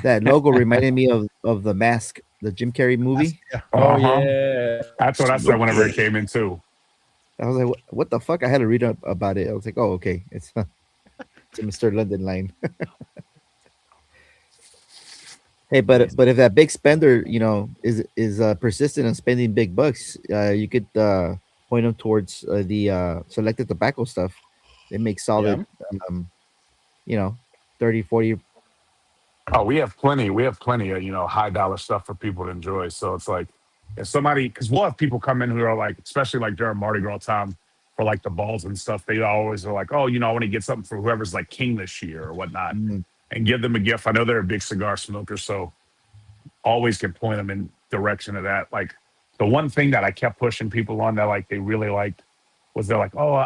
That logo reminded me of the mask the Jim Carrey movie. Oh yeah, that's what I said whenever it came in too. I was like, what the fuck? I had to read up about it. I was like, oh, okay, it's a Mr. London line. Hey, but if that big spender, is persistent in spending big bucks, you could point them towards the selected tobacco stuff. They make solid, 30, 40. Oh, we have plenty of high dollar stuff for people to enjoy. So it's like if somebody, because we'll have people come in who are like, especially like during Mardi Gras time for like the balls and stuff, they always are like, oh, I want to get something for whoever's like king this year or whatnot, and give them a gift. I know they're a big cigar smoker, so always can point them in direction of that. Like the one thing that I kept pushing people on that like they really liked was they're like, oh,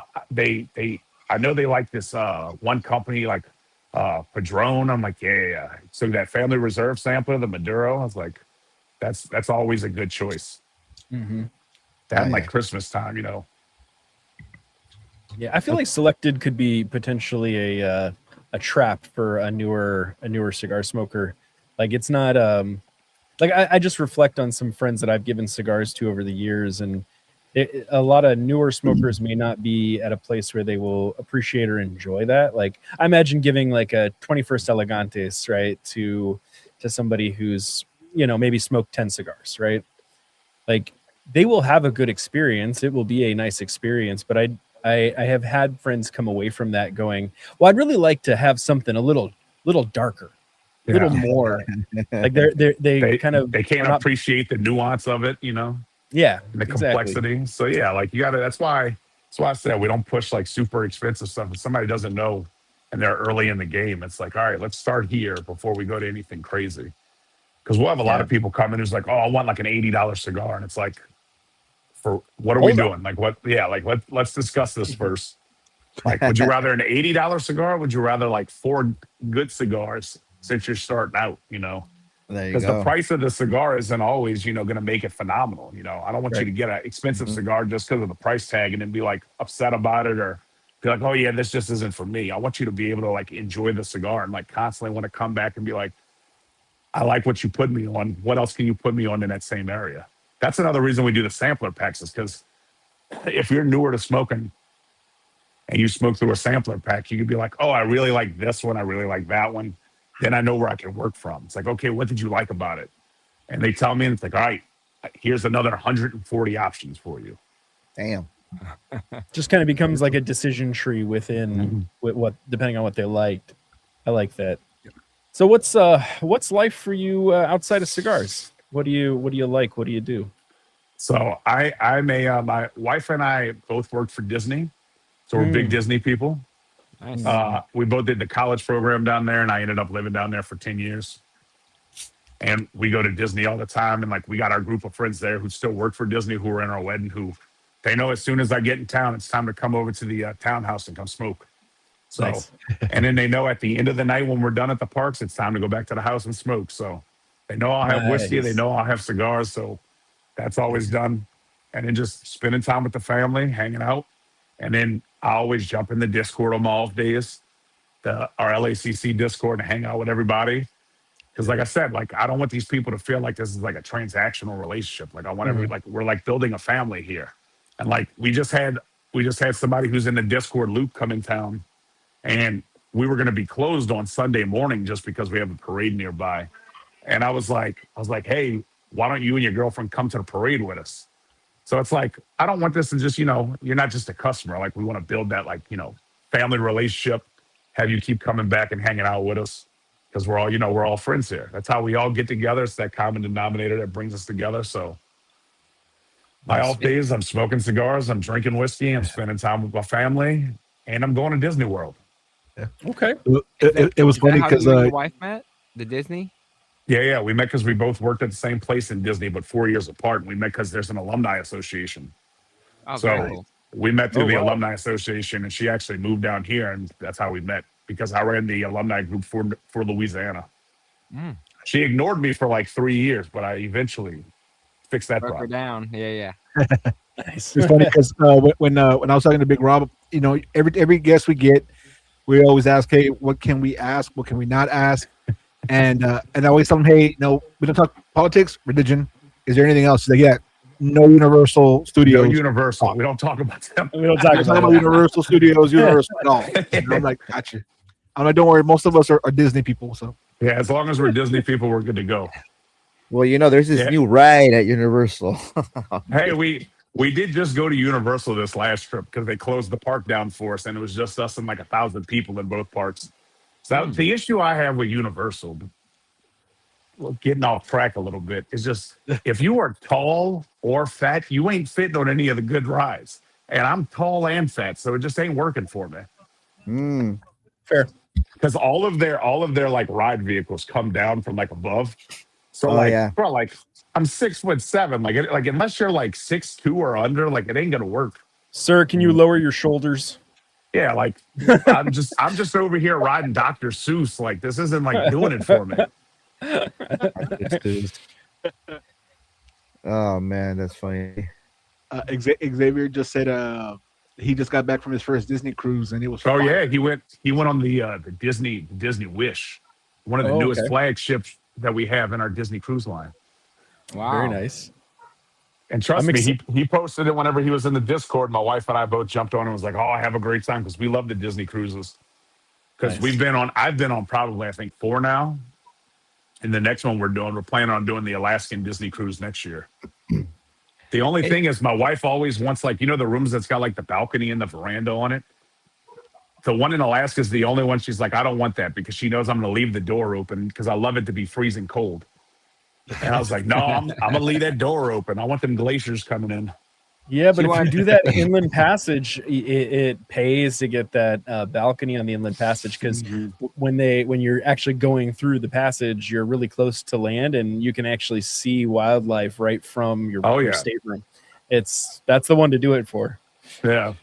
I know they like this one company like Padron. I'm like, yeah. So that Family Reserve sampler, the Maduro, I was like, that's always a good choice. That like Christmas time, Yeah, I feel like selected could be potentially a trap for a newer cigar smoker. Like it's not like I just reflect on some friends that I've given cigars to over the years, and a lot of newer smokers may not be at a place where they will appreciate or enjoy that. Like I imagine giving like a 21st Elegantes, right, to somebody who's, maybe smoked 10 cigars, right? Like they will have a good experience. It will be a nice experience, but I have had friends come away from that going, well, I'd really like to have something a little darker, a little more. Like they can't appreciate the nuance of it, Yeah, the complexity. Exactly. So yeah, like you gotta. That's why I said we don't push like super expensive stuff. If somebody doesn't know and they're early in the game, it's like, all right, let's start here before we go to anything crazy. Because we'll have a lot of people come in who's like, oh, I want like an $80 cigar, and it's like, for what are we doing? Like what? Yeah, like let's discuss this first. Like, would you rather an $80 cigar? Or would you rather like 4 good cigars since you're starting out? Because the price of the cigar isn't always, going to make it phenomenal. I don't want you to get an expensive cigar just because of the price tag and then be like upset about it or be like, oh yeah, this just isn't for me. I want you to be able to like enjoy the cigar and like constantly want to come back and be like, I like what you put me on. What else can you put me on in that same area? That's another reason we do the sampler packs is because if you're newer to smoking and you smoke through a sampler pack, you could be like, oh, I really like this one. I really like that one. Then I know where I can work from. It's like, okay, what did you like about it? And they tell me, and it's like, all right, here's another 140 options for you. Damn. Just kind of becomes like a decision tree within what depending on what they liked. I like that. So what's life for you outside of cigars? What do you like? What do you do? So my wife and I both worked for Disney. So we're big Disney people. Nice. We both did the college program down there, and I ended up living down there for 10 years. And we go to Disney all the time, and like we got our group of friends there who still work for Disney who were in our wedding, who they know as soon as I get in town, it's time to come over to the townhouse and come smoke. So, nice. And then they know at the end of the night when we're done at the parks, it's time to go back to the house and smoke. So they know I'll have whiskey, they know I'll have cigars. So that's always done. And then just spending time with the family, hanging out. And then I always jump in the Discord on my off days, our LACC Discord, and hang out with everybody. Because like I said, like I don't want these people to feel like this is like a transactional relationship. Like I want like we're like building a family here. And like we just had somebody who's in the Discord loop come in town, and we were going to be closed on Sunday morning just because we have a parade nearby. And I was like, hey, why don't you and your girlfriend come to the parade with us? So it's like, I don't want this to just, you're not just a customer. Like we want to build that like, family relationship, have you keep coming back and hanging out with us because we're all, we're all friends here. That's how we all get together. It's that common denominator that brings us together. So my off days, I'm smoking cigars, I'm drinking whiskey, I'm spending time with my family, and I'm going to Disney World. Yeah. Okay. It was funny because your wife met the Disney. Yeah. We met because we both worked at the same place in Disney, but 4 years apart. And we met because there's an alumni association. Oh, so cool. We met through the alumni association, and she actually moved down here, and that's how we met because I ran the alumni group for Louisiana. She ignored me for like 3 years, but I eventually fixed that problem. Her down. Yeah. Nice. It's funny because when I was talking to Big Rob, every guest we get, we always ask, hey, what can we ask? What can we not ask? And I always tell them, hey, no, we don't talk politics, religion. Is there anything else? He's like, yeah, no Universal Studios. No Universal. We don't talk about them. We don't talk We're talking about about that. Universal Studios, Universal at all. And I'm like, gotcha. I'm like, don't worry, most of us are Disney people. So Yeah, as long as we're Disney people, we're good to go. Well, there's this new ride at Universal. Hey, we did just go to Universal this last trip because they closed the park down for us, and it was just us and like 1,000 people in both parks. So the issue I have with Universal, well, getting off track a little bit, is just if you are tall or fat, you ain't fitting on any of the good rides. And I'm tall and fat, so it just ain't working for me. Fair. Because all of their like ride vehicles come down from like above. So bro, like I'm 6'7". Like unless you're like 6'2" or under, like it ain't gonna work. Sir, can you lower your shoulders? Yeah, like I'm just over here riding Dr. Seuss. Like this isn't like doing it for me. Oh man, that's funny. Xavier just said he just got back from his first Disney cruise and it was Oh fun. yeah, he went on the Disney Wish, one of the newest flagships that we have in our Disney cruise line. Wow. Very nice. And trust me, he posted it whenever he was in the Discord. My wife and I both jumped on and was like, "Oh, I have a great time," because we love the Disney cruises. Because I've been on probably I think 4 now, and the next one we're planning on doing the Alaskan Disney cruise next year. The only thing is, my wife always wants the rooms that's got like the balcony and the veranda on it. The one in Alaska is the only one she's like, I don't want that because she knows I'm going to leave the door open because I love it to be freezing cold. And I was like, no, I'm going to leave that door open. I want them glaciers coming in. Yeah, but if you do that inland passage, it pays to get that balcony on the inland passage because when you're actually going through the passage, you're really close to land and you can actually see wildlife right from your stateroom. That's the one to do it for. Yeah.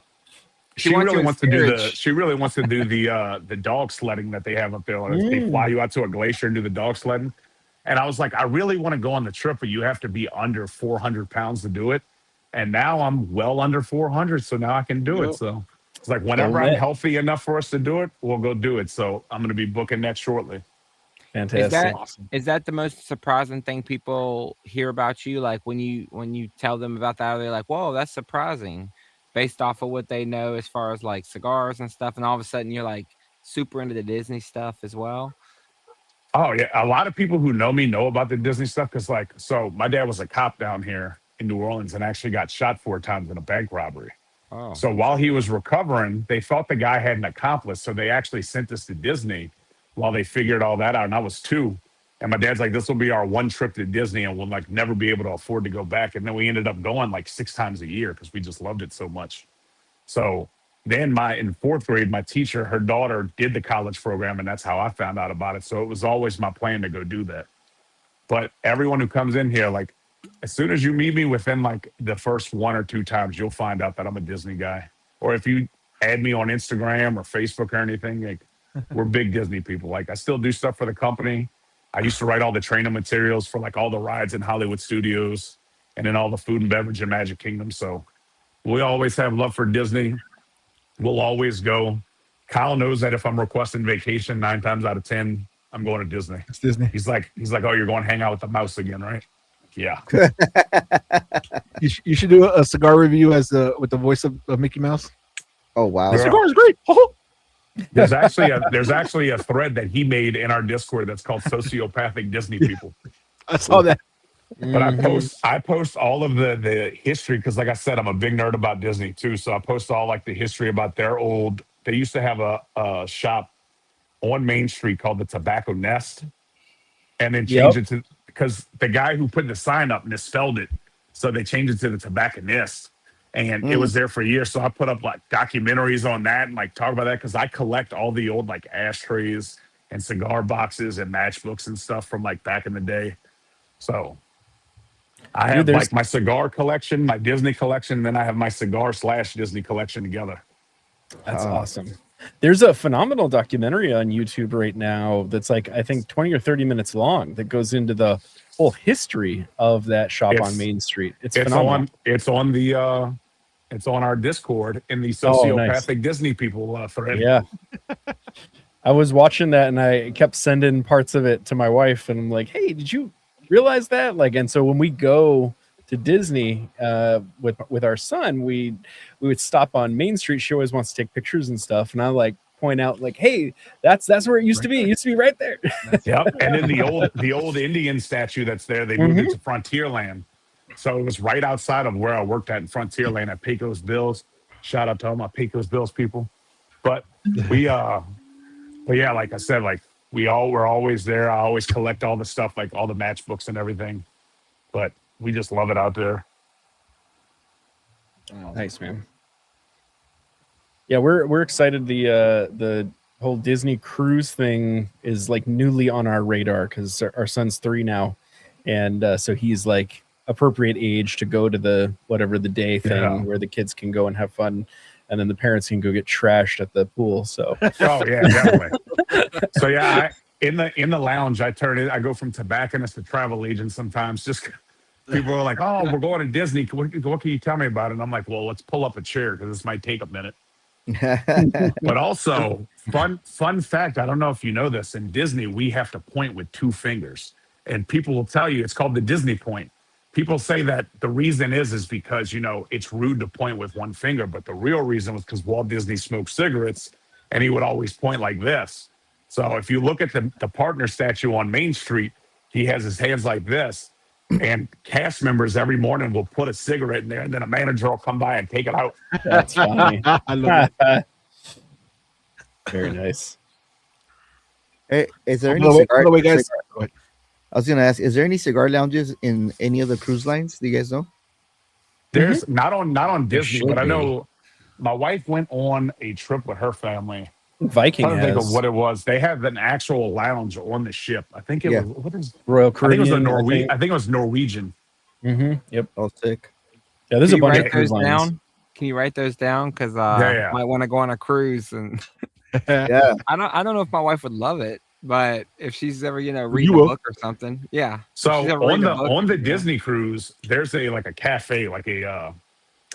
She really wants to do the dog sledding that they have up there. They fly you out to a glacier and do the dog sledding. And I was like, I really want to go on the trip, but you have to be under 400 pounds to do it. And now I'm well under 400, so now I can do it. So it's like whenever I'm healthy enough for us to do it, we'll go do it. So I'm going to be booking that shortly. Fantastic. Is that the most surprising thing people hear about you? Like when you tell them about that, they're like, "Whoa, that's surprising," based off of what they know as far as like cigars and stuff. And all of a sudden, you're like super into the Disney stuff as well. Oh yeah, a lot of people who know me know about the Disney stuff because so my dad was a cop down here in New Orleans and actually got shot 4 times in a bank robbery. Oh. So while he was recovering, they thought the guy had an accomplice. So they actually sent us to Disney while they figured all that out. And I was 2. And my dad's like, this will be our one trip to Disney and we'll like never be able to afford to go back. And then we ended up going like 6 times a year because we just loved it so much. So then in 4th grade, my teacher, her daughter did the college program and that's how I found out about it. So it was always my plan to go do that. But everyone who comes in here, like, as soon as you meet me within like the first 1 or 2 times, you'll find out that I'm a Disney guy. Or if you add me on Instagram or Facebook or anything, like we're big Disney people. Like I still do stuff for the company. I used to write all the training materials for like all the rides in Hollywood Studios and then all the food and beverage in Magic Kingdom. So we always have love for Disney. We'll always go. Kyle knows that if I'm requesting vacation 9 times out of 10, I'm going to Disney. It's Disney. He's like, oh, you're going to hang out with the mouse again, right? Yeah. You should do a cigar review with the voice of Mickey Mouse. Oh wow, the cigar is great. There's actually a thread that he made in our Discord that's called sociopathic Disney people. I saw that. But I post all of the history because, like I said, I'm a big nerd about Disney too. So I post all like the history about they used to have a shop on Main Street called the Tobacco Nest, and then changed it to because the guy who put the sign up misspelled it, so they changed it to the Tobacconist, and it was there for years. So I put up like documentaries on that and like talk about that because I collect all the old like ashtrays and cigar boxes and matchbooks and stuff from like back in the day. So I have like my cigar collection, my Disney collection, and then I have my cigar / Disney collection together. That's awesome. There's a phenomenal documentary on YouTube right now that's like, I think 20 or 30 minutes long that goes into the whole history of that shop on Main Street. It's phenomenal. It's on our Discord in the sociopathic Disney people thread. Yeah. I was watching that and I kept sending parts of it to my wife, and I'm like, "Hey, did you realize that?" Like, and so when we go to Disney with our son, we would stop on Main Street. She always wants to take pictures and stuff, and I like point out like, "Hey, that's where it used to be. It used to be right there." Yep. And then the old Indian statue that's there, they moved it to Frontierland. So it was right outside of where I worked at in Frontierland at Pecos Bills. Shout out to all my Pecos Bills people. But but yeah, like I said, like we're always there. I always collect all the stuff, like all the matchbooks and everything. But we just love it out there. Nice, man. Yeah, we're excited. The whole Disney cruise thing is like newly on our radar because our son's 3 now, and so he's like appropriate age to go to the whatever the day thing where the kids can go and have fun, and then the parents can go get trashed at the pool. So oh yeah, definitely. So yeah, in the lounge, I go from tobacconist to travel agent sometimes. Just people are like, "Oh, we're going to Disney. What can you tell me about it?" And I'm like, "Well, let's pull up a chair because this might take a minute." But also, fun fact, I don't know if you know this, in Disney, we have to point with 2 fingers. And people will tell you it's called the Disney point. People say that the reason is because, it's rude to point with 1 finger. But the real reason was because Walt Disney smoked cigarettes and he would always point like this. So if you look at the partner statue on Main Street, he has his hands like this. And cast members every morning will put a cigarette in there, and then a manager will come by and take it out. that's funny. I love it. Very nice. Hey, is there By any the way, cigar? by the way, guys, I was gonna ask, is there any cigar lounges in any of the cruise lines? Do you guys know? There's not on Disney, should but I be. know my wife went on a trip with her family. Viking I'm trying to think of has what it was. They have an actual lounge on the ship. I think it Yeah. was what is Royal I think it was Caribbean. a Norwegian. I think it was Norwegian. Yep. Oh, sick. Yeah, there's Can a you bunch of write cruise those lines. down? Can you write those down? Because Yeah. might want to go on a cruise, and Yeah. I don't know if my wife would love it, but if she's ever You reading a will. book or something, yeah. So If she's ever on reading the a book, on the yeah. Disney cruise, there's a cafe, like a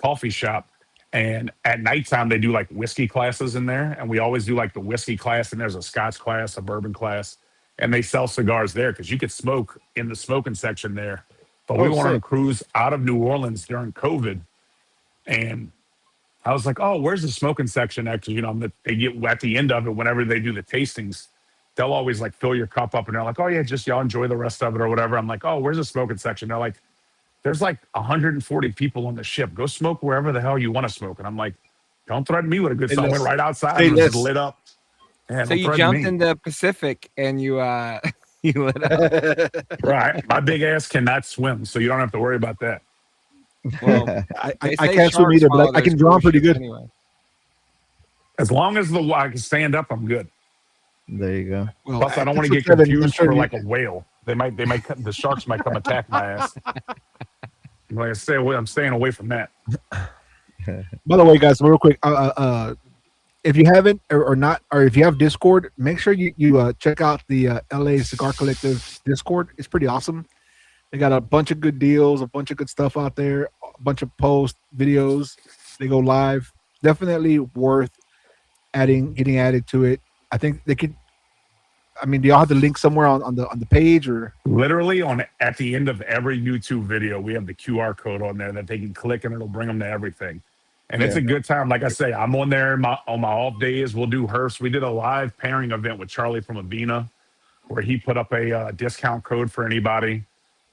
coffee shop, and at nighttime they do like whiskey classes in there, and we always do like the whiskey class, and there's a Scotch class, a bourbon class, and they sell cigars there because you could smoke in the smoking section there. But we Oh, went on a sick. cruise out of New Orleans during COVID, and I was like, "Oh, where's the smoking section?" Actually, they get at the end of it whenever they do the tastings. They'll always like fill your cup up, and they're like, "Oh yeah, just y'all enjoy the rest of it or whatever." I'm like, "Oh, where's the smoking section?" They're like, "There's like 140 people on the ship. Go smoke wherever the hell you want to smoke." And I'm like, "Don't threaten me with a good Hey, song." I went Les. right outside Hey, and it was just Les. lit up. Yeah, So don't you threaten jumped me. in the Pacific and you you lit up. Right. My big ass cannot swim, so you don't have to worry about that. Well, I they I say can't swim sharks either, follow but I those can drown cruise pretty ships good. anyway. As long as I can stand up, I'm good. There you go. Well, Plus, I don't want to get confused for like a whale. The sharks might come attack my ass. Like I say, I'm staying away from that. By the way, guys, real quick, if you haven't or not, or if you have Discord, make sure you check out the LA Cigar Collective Discord. It's pretty awesome. They got a bunch of good deals, a bunch of good stuff out there, a bunch of posts, videos. They go live. Definitely worth getting added to it. I think they could. I mean, do y'all have the link somewhere on the page or? Literally at the end of every YouTube video, we have the QR code on there that they can click and it'll bring them to everything. And it's a good time. Like I say, I'm on there on my off days. We'll do Hearst. We did a live pairing event with Charlie from Avena where he put up a discount code for anybody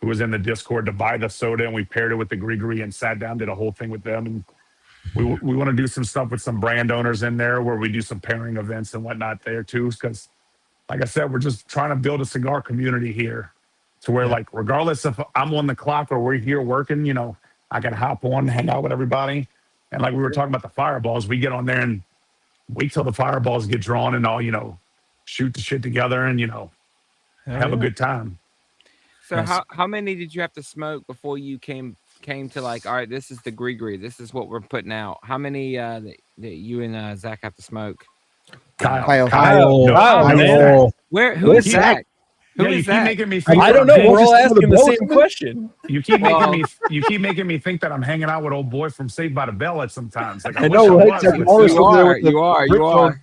who was in the Discord to buy the soda, and we paired it with the Grigree and sat down, did a whole thing with them. And we want to do some stuff with some brand owners in there where we do some pairing events and whatnot there too. Because like I said, we're just trying to build a cigar community here to where like, regardless if I'm on the clock or we're here working, I can hop on, hang out with everybody. And like we were talking about the fireballs, we get on there and wait till the fireballs get drawn and all, shoot the shit together and, have a good time. So how many did you have to smoke before you came to like, all right, this is the Grigree, this is what we're putting out? How many that you and Zach have to smoke? Kyle. Who is Zach? Who Yeah, you is keep that? making me think I don't know. We're all asking the same question. You keep making me think that I'm hanging out with old boy from Saved by the Bell at sometimes. Like I know, wish right? was. It's like always You are.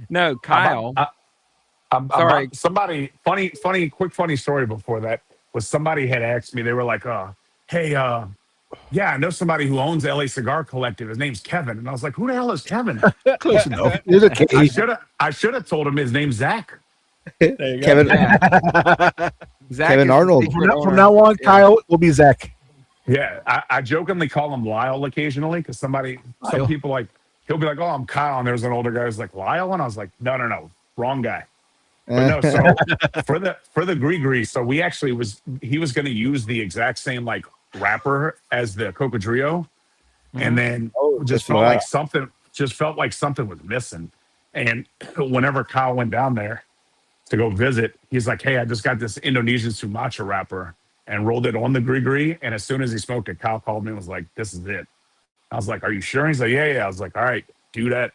No, Kyle. Sorry. Somebody funny story before that was somebody had asked me, they were like, hey, yeah, I know somebody who owns LA Cigar Collective. His name's Kevin. And I was like, who the hell is Kevin? Close enough. There's a K. I should have told him his name's Zach. Kevin, Zach Kevin Arnold. From now on, Kyle will be Zach. Yeah, I jokingly call him Lyle occasionally because some people like, he'll be like, oh, I'm Kyle. And there's an older guy who's like, Lyle? And I was like, no, wrong guy. But no, so for the Grigree, so he was going to use the exact same like wrapper as the Cocodrillo, and then just felt like something was missing. And whenever Kyle went down there to go visit, he's like, hey, I just got this Indonesian Sumatra wrapper and rolled it on the Grigree. And as soon as he smoked it, Kyle called me and was like, this is it. I was like, are you sure? He's like, yeah. I was like, all right, do that.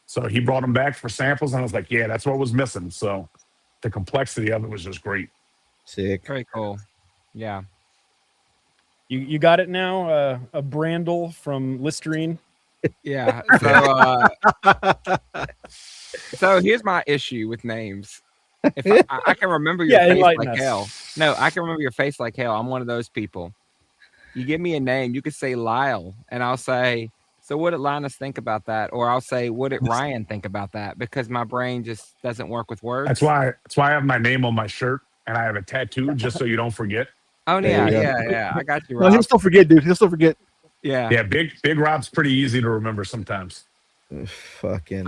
So he brought them back for samples, and I was like, yeah, that's what was missing. So the complexity of it was just great. Sick. Very cool. Yeah. You got it now? A Brandel from Listerine? Yeah. So here's my issue with names. If I can remember your face like hell. No, I can remember your face like hell. I'm one of those people. You give me a name, you could say Lyle, and I'll say, so what did Linus think about that? Or I'll say, what did Ryan think about that? Because my brain just doesn't work with words. That's why I have my name on my shirt and I have a tattoo just so you don't forget. Oh yeah. I got you, Rob. No, he'll still forget, dude. He'll still forget. Yeah. Yeah, big Rob's pretty easy to remember sometimes. Fucking.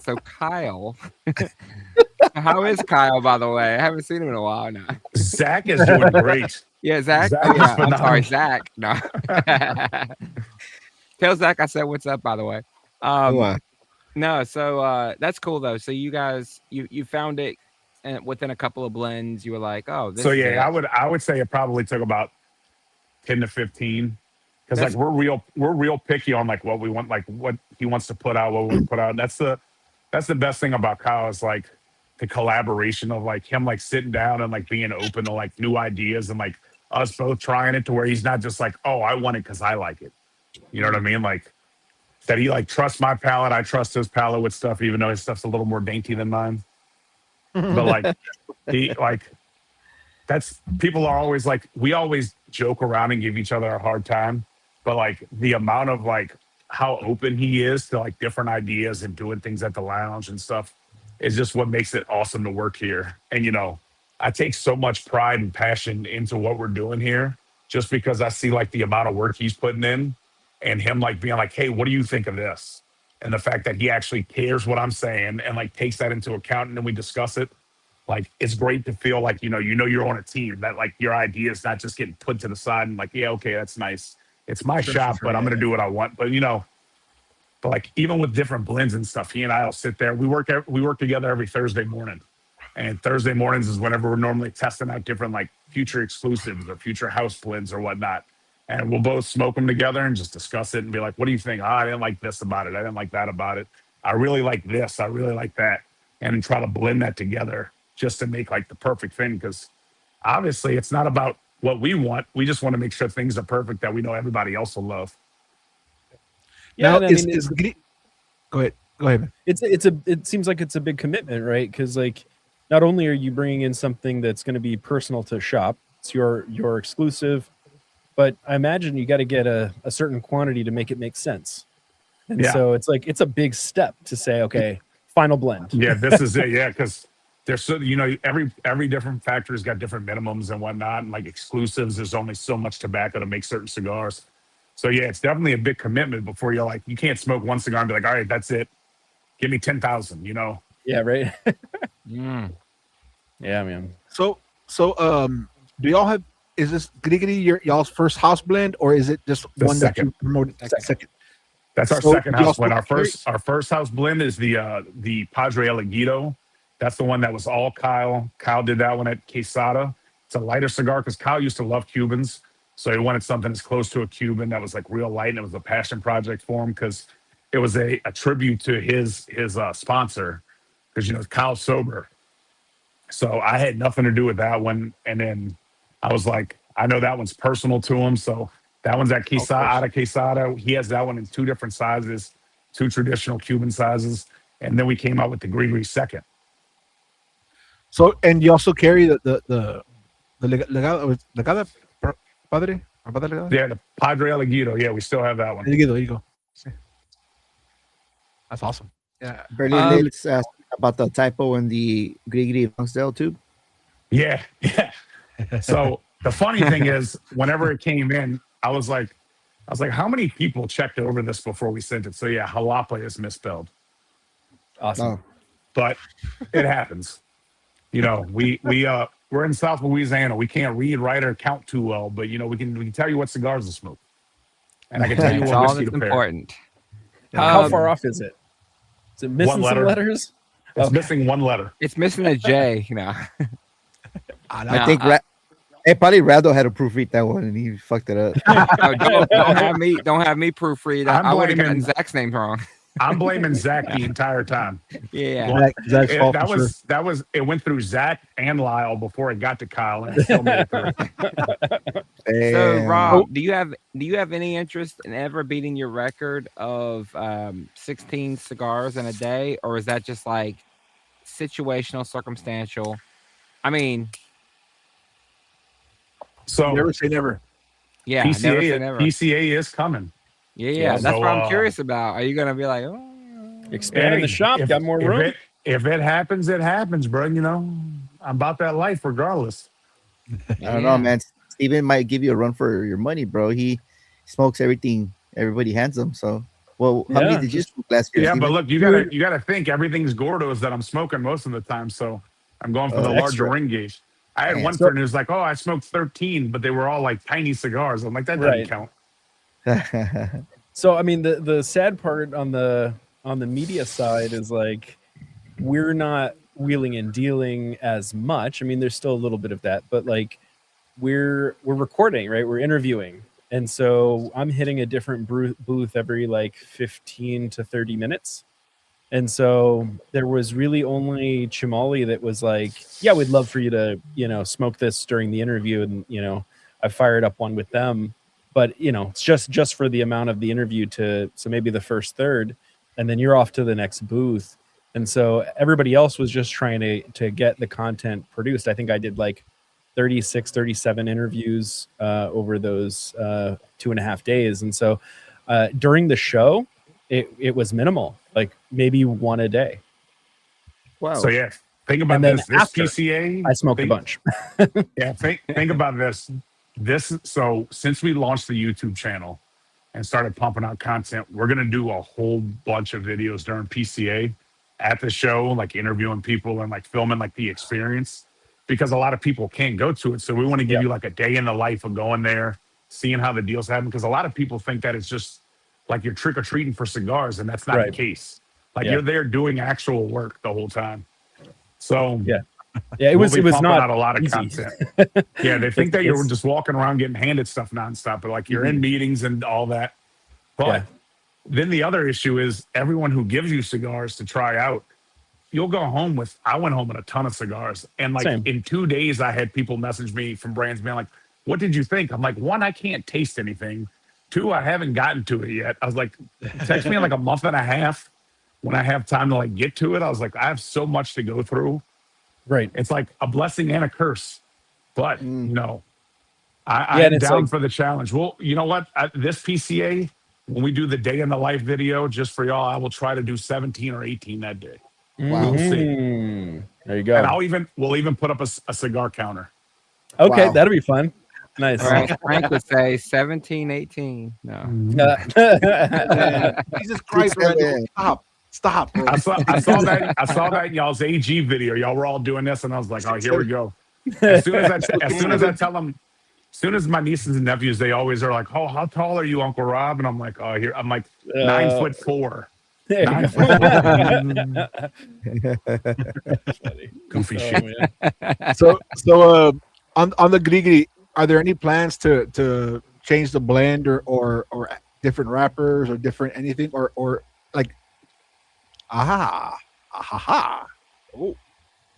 So Kyle. How is Kyle, by the way? I haven't seen him in a while now. Zach is doing great. Yeah, Zach. I'm sorry, Zach. No. Tell Zach I said what's up, by the way. No, so that's cool though. So you guys, you found it, and within a couple of blends, you were like, oh. This so yeah, I would say it probably took about 10 to 15, because like we're real picky on like what we want, like what he wants to put out, what we put out. And that's the best thing about Kyle is like the collaboration of like him like sitting down and like being open to like new ideas and like us both trying it to where he's not just like, oh, I want it because I like it. You know what I mean? Like that he like trusts my palate. I trust his palate with stuff, even though his stuff's a little more dainty than mine. But like that's, people are always like, we always joke around and give each other a hard time. But like the amount of like how open he is to like different ideas and doing things at the lounge and stuff is just what makes it awesome to work here. And, you know, I take so much pride and passion into what we're doing here just because I see like the amount of work he's putting in and him like being like, hey, what do you think of this? And the fact that he actually cares what I'm saying and like takes that into account and then we discuss it. Like, it's great to feel like, you know, you're on a team, that like your idea is not just getting put to the side and like, yeah, okay, that's nice. It's my shop, but I'm going to do what I want. But, you know, but like even with different blends and stuff, he and I will sit there. We work together every Thursday morning. And Thursday mornings is whenever we're normally testing out different like future exclusives or future house blends or whatnot. And we'll both smoke them together and just discuss it and be like, what do you think? Oh, I didn't like this about it. I didn't like that about it. I really like this. I really like that. And try to blend that together just to make like the perfect thing. Because obviously it's not about what we want. We just want to make sure things are perfect that we know everybody else will love. Yeah, now, go ahead. It seems like it's a big commitment, right? Because like, not only are you bringing in something that's going to be personal to shop, it's your exclusive, but I imagine you got to get a certain quantity to make it make sense. And so it's like, it's a big step to say, okay, final blend. Yeah, this is it. Yeah, because there's so, you know, every different factory's got different minimums and whatnot, and like exclusives, there's only so much tobacco to make certain cigars. So yeah, it's definitely a big commitment before you're like, you can't smoke one cigar and be like, all right, that's it. Give me 10,000, you know? Yeah, right. Yeah, man. So do y'all have, is this Grigree y'all's first house blend, or is it just the one second. that you promoted? Second. That's our second house blend. Our first house blend is the Padre Elegido. That's the one that was all Kyle. Kyle did that one at Quesada. It's a lighter cigar because Kyle used to love Cubans. So he wanted something as close to a Cuban that was like real light, and it was a passion project for him because it was a tribute to his sponsor, because, you know, Kyle's sober. So I had nothing to do with that one. And then I was like, I know that one's personal to him. So that one's at Quesada, out of Quesada. He has that one in 2 different sizes. 2 traditional Cuban sizes, and then we came out with the Grigree second. So, and you also carry the legada padre? Yeah, the Padre Elegido. Yeah, we still have that one. There you go. That's awesome. Yeah. Bernie, let's ask about the typo in the Grigree Lonsdale tube. Yeah. So the funny thing is, whenever it came in, I was like, how many people checked over this before we sent it? So yeah, Jalapa is misspelled. Awesome. Oh. But it happens. You know, we're in South Louisiana. We can't read, write, or count too well, but you know, we can tell you what cigars to smoke. And I can tell you That's what all whiskey that's to pair. important. How far off is it? Is it missing some letters? It's missing 1 letter. It's missing a J, you know. I think probably Rado had to proofread that one and he fucked it up. No, don't have me proofread. I would have gotten Zach's name wrong. I'm blaming Zach the entire time. Yeah. Zach's fault for sure. That was it went through Zach and Lyle before it got to Kyle, and it still made it through. So Rob, do you have any interest in ever beating your record of 16 cigars in a day, or is that just like situational, circumstantial? I mean, so never say never. Yeah, PCA, never say never. PCA is coming. Yeah, that's what I'm curious about. Are you gonna be like, expanding the shop, got more room? If it happens, it happens, bro. You know, I'm about that life regardless. I don't know, man. Steven might give you a run for your money, bro. He smokes everything everybody hands him. So, well, how many did you smoke last year? Yeah, Steven? but look, you gotta think everything's Gordos that I'm smoking most of the time. So I'm going for the larger ring gauge. I had one friend who's like, "Oh, I smoked 13, but they were all like tiny cigars." I'm like, that doesn't count. So I mean, the sad part on the media side is like we're not wheeling and dealing as much. I mean, there's still a little bit of that, but like we're recording, right? We're interviewing, and so I'm hitting a different booth every like 15 to 30 minutes. And so there was really only Chimali that was like, yeah, we'd love for you to, you know, smoke this during the interview. And, you know, I fired up one with them, but, you know, it's just for the amount of the interview so maybe the first third, and then you're off to the next booth. And so everybody else was just trying to get the content produced. I think I did like 36, 37 interviews over those 2.5 days. And so during the show, it was minimal, like maybe one a day. Wow. So yeah, think about this. This PCA, I smoked a bunch. Yeah, think about this. So since we launched the YouTube channel and started pumping out content, we're gonna do a whole bunch of videos during PCA at the show, like interviewing people and like filming like the experience, because a lot of people can't go to it. So we want to give you like a day in the life of going there, seeing how the deals happen, because a lot of people think that it's just like you're trick-or-treating for cigars, and that's not the case. Like you're there doing actual work the whole time. So it was not out a lot of easy. Content. Yeah, they think that you're just walking around getting handed stuff nonstop, but like you're in meetings and all that. But then the other issue is everyone who gives you cigars to try out, you'll go home with. I went home with a ton of cigars, and like in 2 days, I had people message me from brands being like, "What did you think?" I'm like, one, I can't taste anything. 2, I haven't gotten to it yet. I was like, text me in like a month and a half when I have time to like get to it. I was like, I have so much to go through. Right. It's like a blessing and a curse. But no, I'm down for the challenge. Well, you know what? This PCA, when we do the day in the life video, just for y'all, I will try to do 17 or 18 that day. Wow. We'll see. There you go. And we'll even put up a cigar counter. Okay, that'll be fun. Nice. Frank would say 17, 18. No. Jesus Christ, Randy, stop. Bro. I saw that in y'all's AG video. Y'all were all doing this, and I was like, oh, here we go. As soon as I tell them, as soon as my nieces and nephews, they always are like, oh, how tall are you, Uncle Rob? And I'm like, oh, here, I'm like 9'4". 9'4". Goofy shit. So on the Grigree, are there any plans to change the blend or different wrappers or different anything or like oh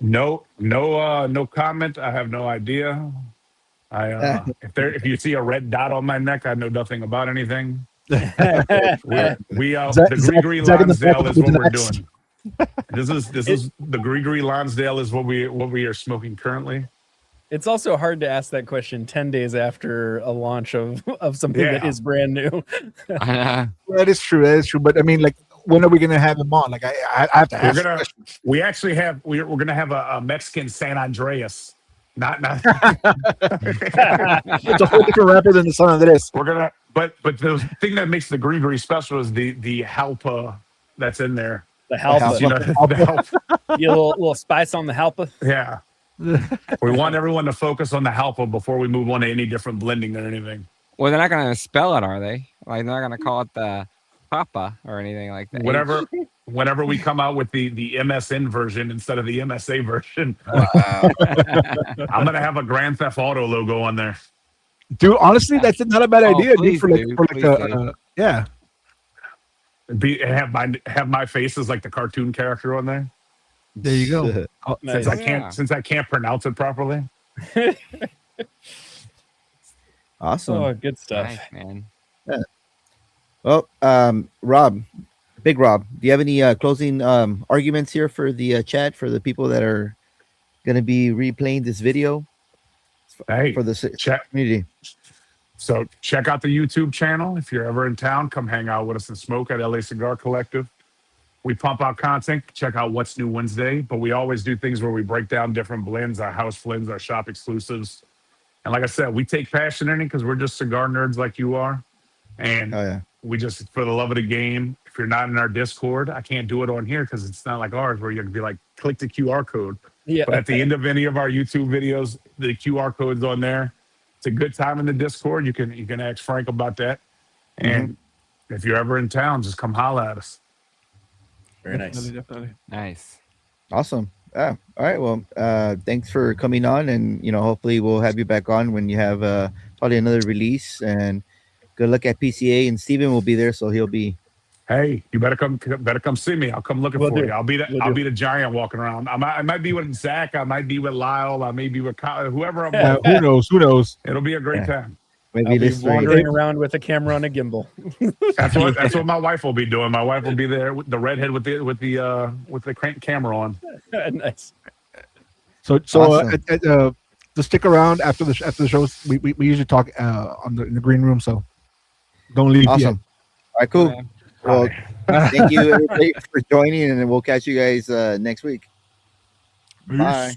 no comment. I have no idea. If you see a red dot on my neck, I know nothing about anything. The Grigree Lonsdale is what we're doing. This is the Grigree Lonsdale is what we are smoking currently. It's also hard to ask that question 10 days after a launch of something that is brand new. I know. That is true. But I mean, like, when are we gonna have them on? Like, I have to ask. We're gonna have a Mexican San Andreas. Not It's a whole different wrapper than the San Andres. But the thing that makes the Grigree special is the halpa that's in there. The halpa. You know, the halpa. You little spice on the halpa. Yeah. We want everyone to focus on the halpa before we move on to any different blending or anything. Well, they're not going to spell it, are they? Like, they're not going to call it the Papa or anything like that. Whenever we come out with the MSN version instead of the MSA version, I'm going to have a Grand Theft Auto logo on there. Dude, honestly, that's not a bad idea. Please, yeah. Have my face as like the cartoon character on there. There you go. Since I can't pronounce it properly. Awesome. Oh, good stuff. Nice, man. Yeah. Well, Big Rob, do you have any closing arguments here for the chat, for the people that are going to be replaying this video for the community? So check out the YouTube channel. If you're ever in town, come hang out with us and smoke at LA Cigar Collective. We pump out content. Check out What's New Wednesday. But we always do things where we break down different blends, our house blends, our shop exclusives. And like I said, we take passion in it because we're just cigar nerds like you are. And we just, for the love of the game, if you're not in our Discord, I can't do it on here because it's not like ours where you can be like, click the QR code. Yeah. But at the end of any of our YouTube videos, the QR code's on there. It's a good time in the Discord. You can ask Frank about that. And if you're ever in town, just come holla at us. Very nice. Definitely. Nice. Awesome. All right. Well, thanks for coming on, and hopefully we'll have you back on when you have probably another release. And good luck at PCA. And Steven will be there, so he'll be. Hey, you better come see me. I'll come looking for you. I'll be the giant walking around. I might be with Zach. I might be with Lyle. I may be with Kyle, whoever I'm with. Who knows? It'll be a great time. Maybe this wandering around with a camera on a gimbal. That's what my wife will be doing. My wife will be there with the redhead with the camera on. Nice. So awesome. To stick around after the shows, we usually talk in the green room. So don't leave. Awesome. Yet. All right, cool. Well, thank you everybody for joining, and we'll catch you guys next week. Bye.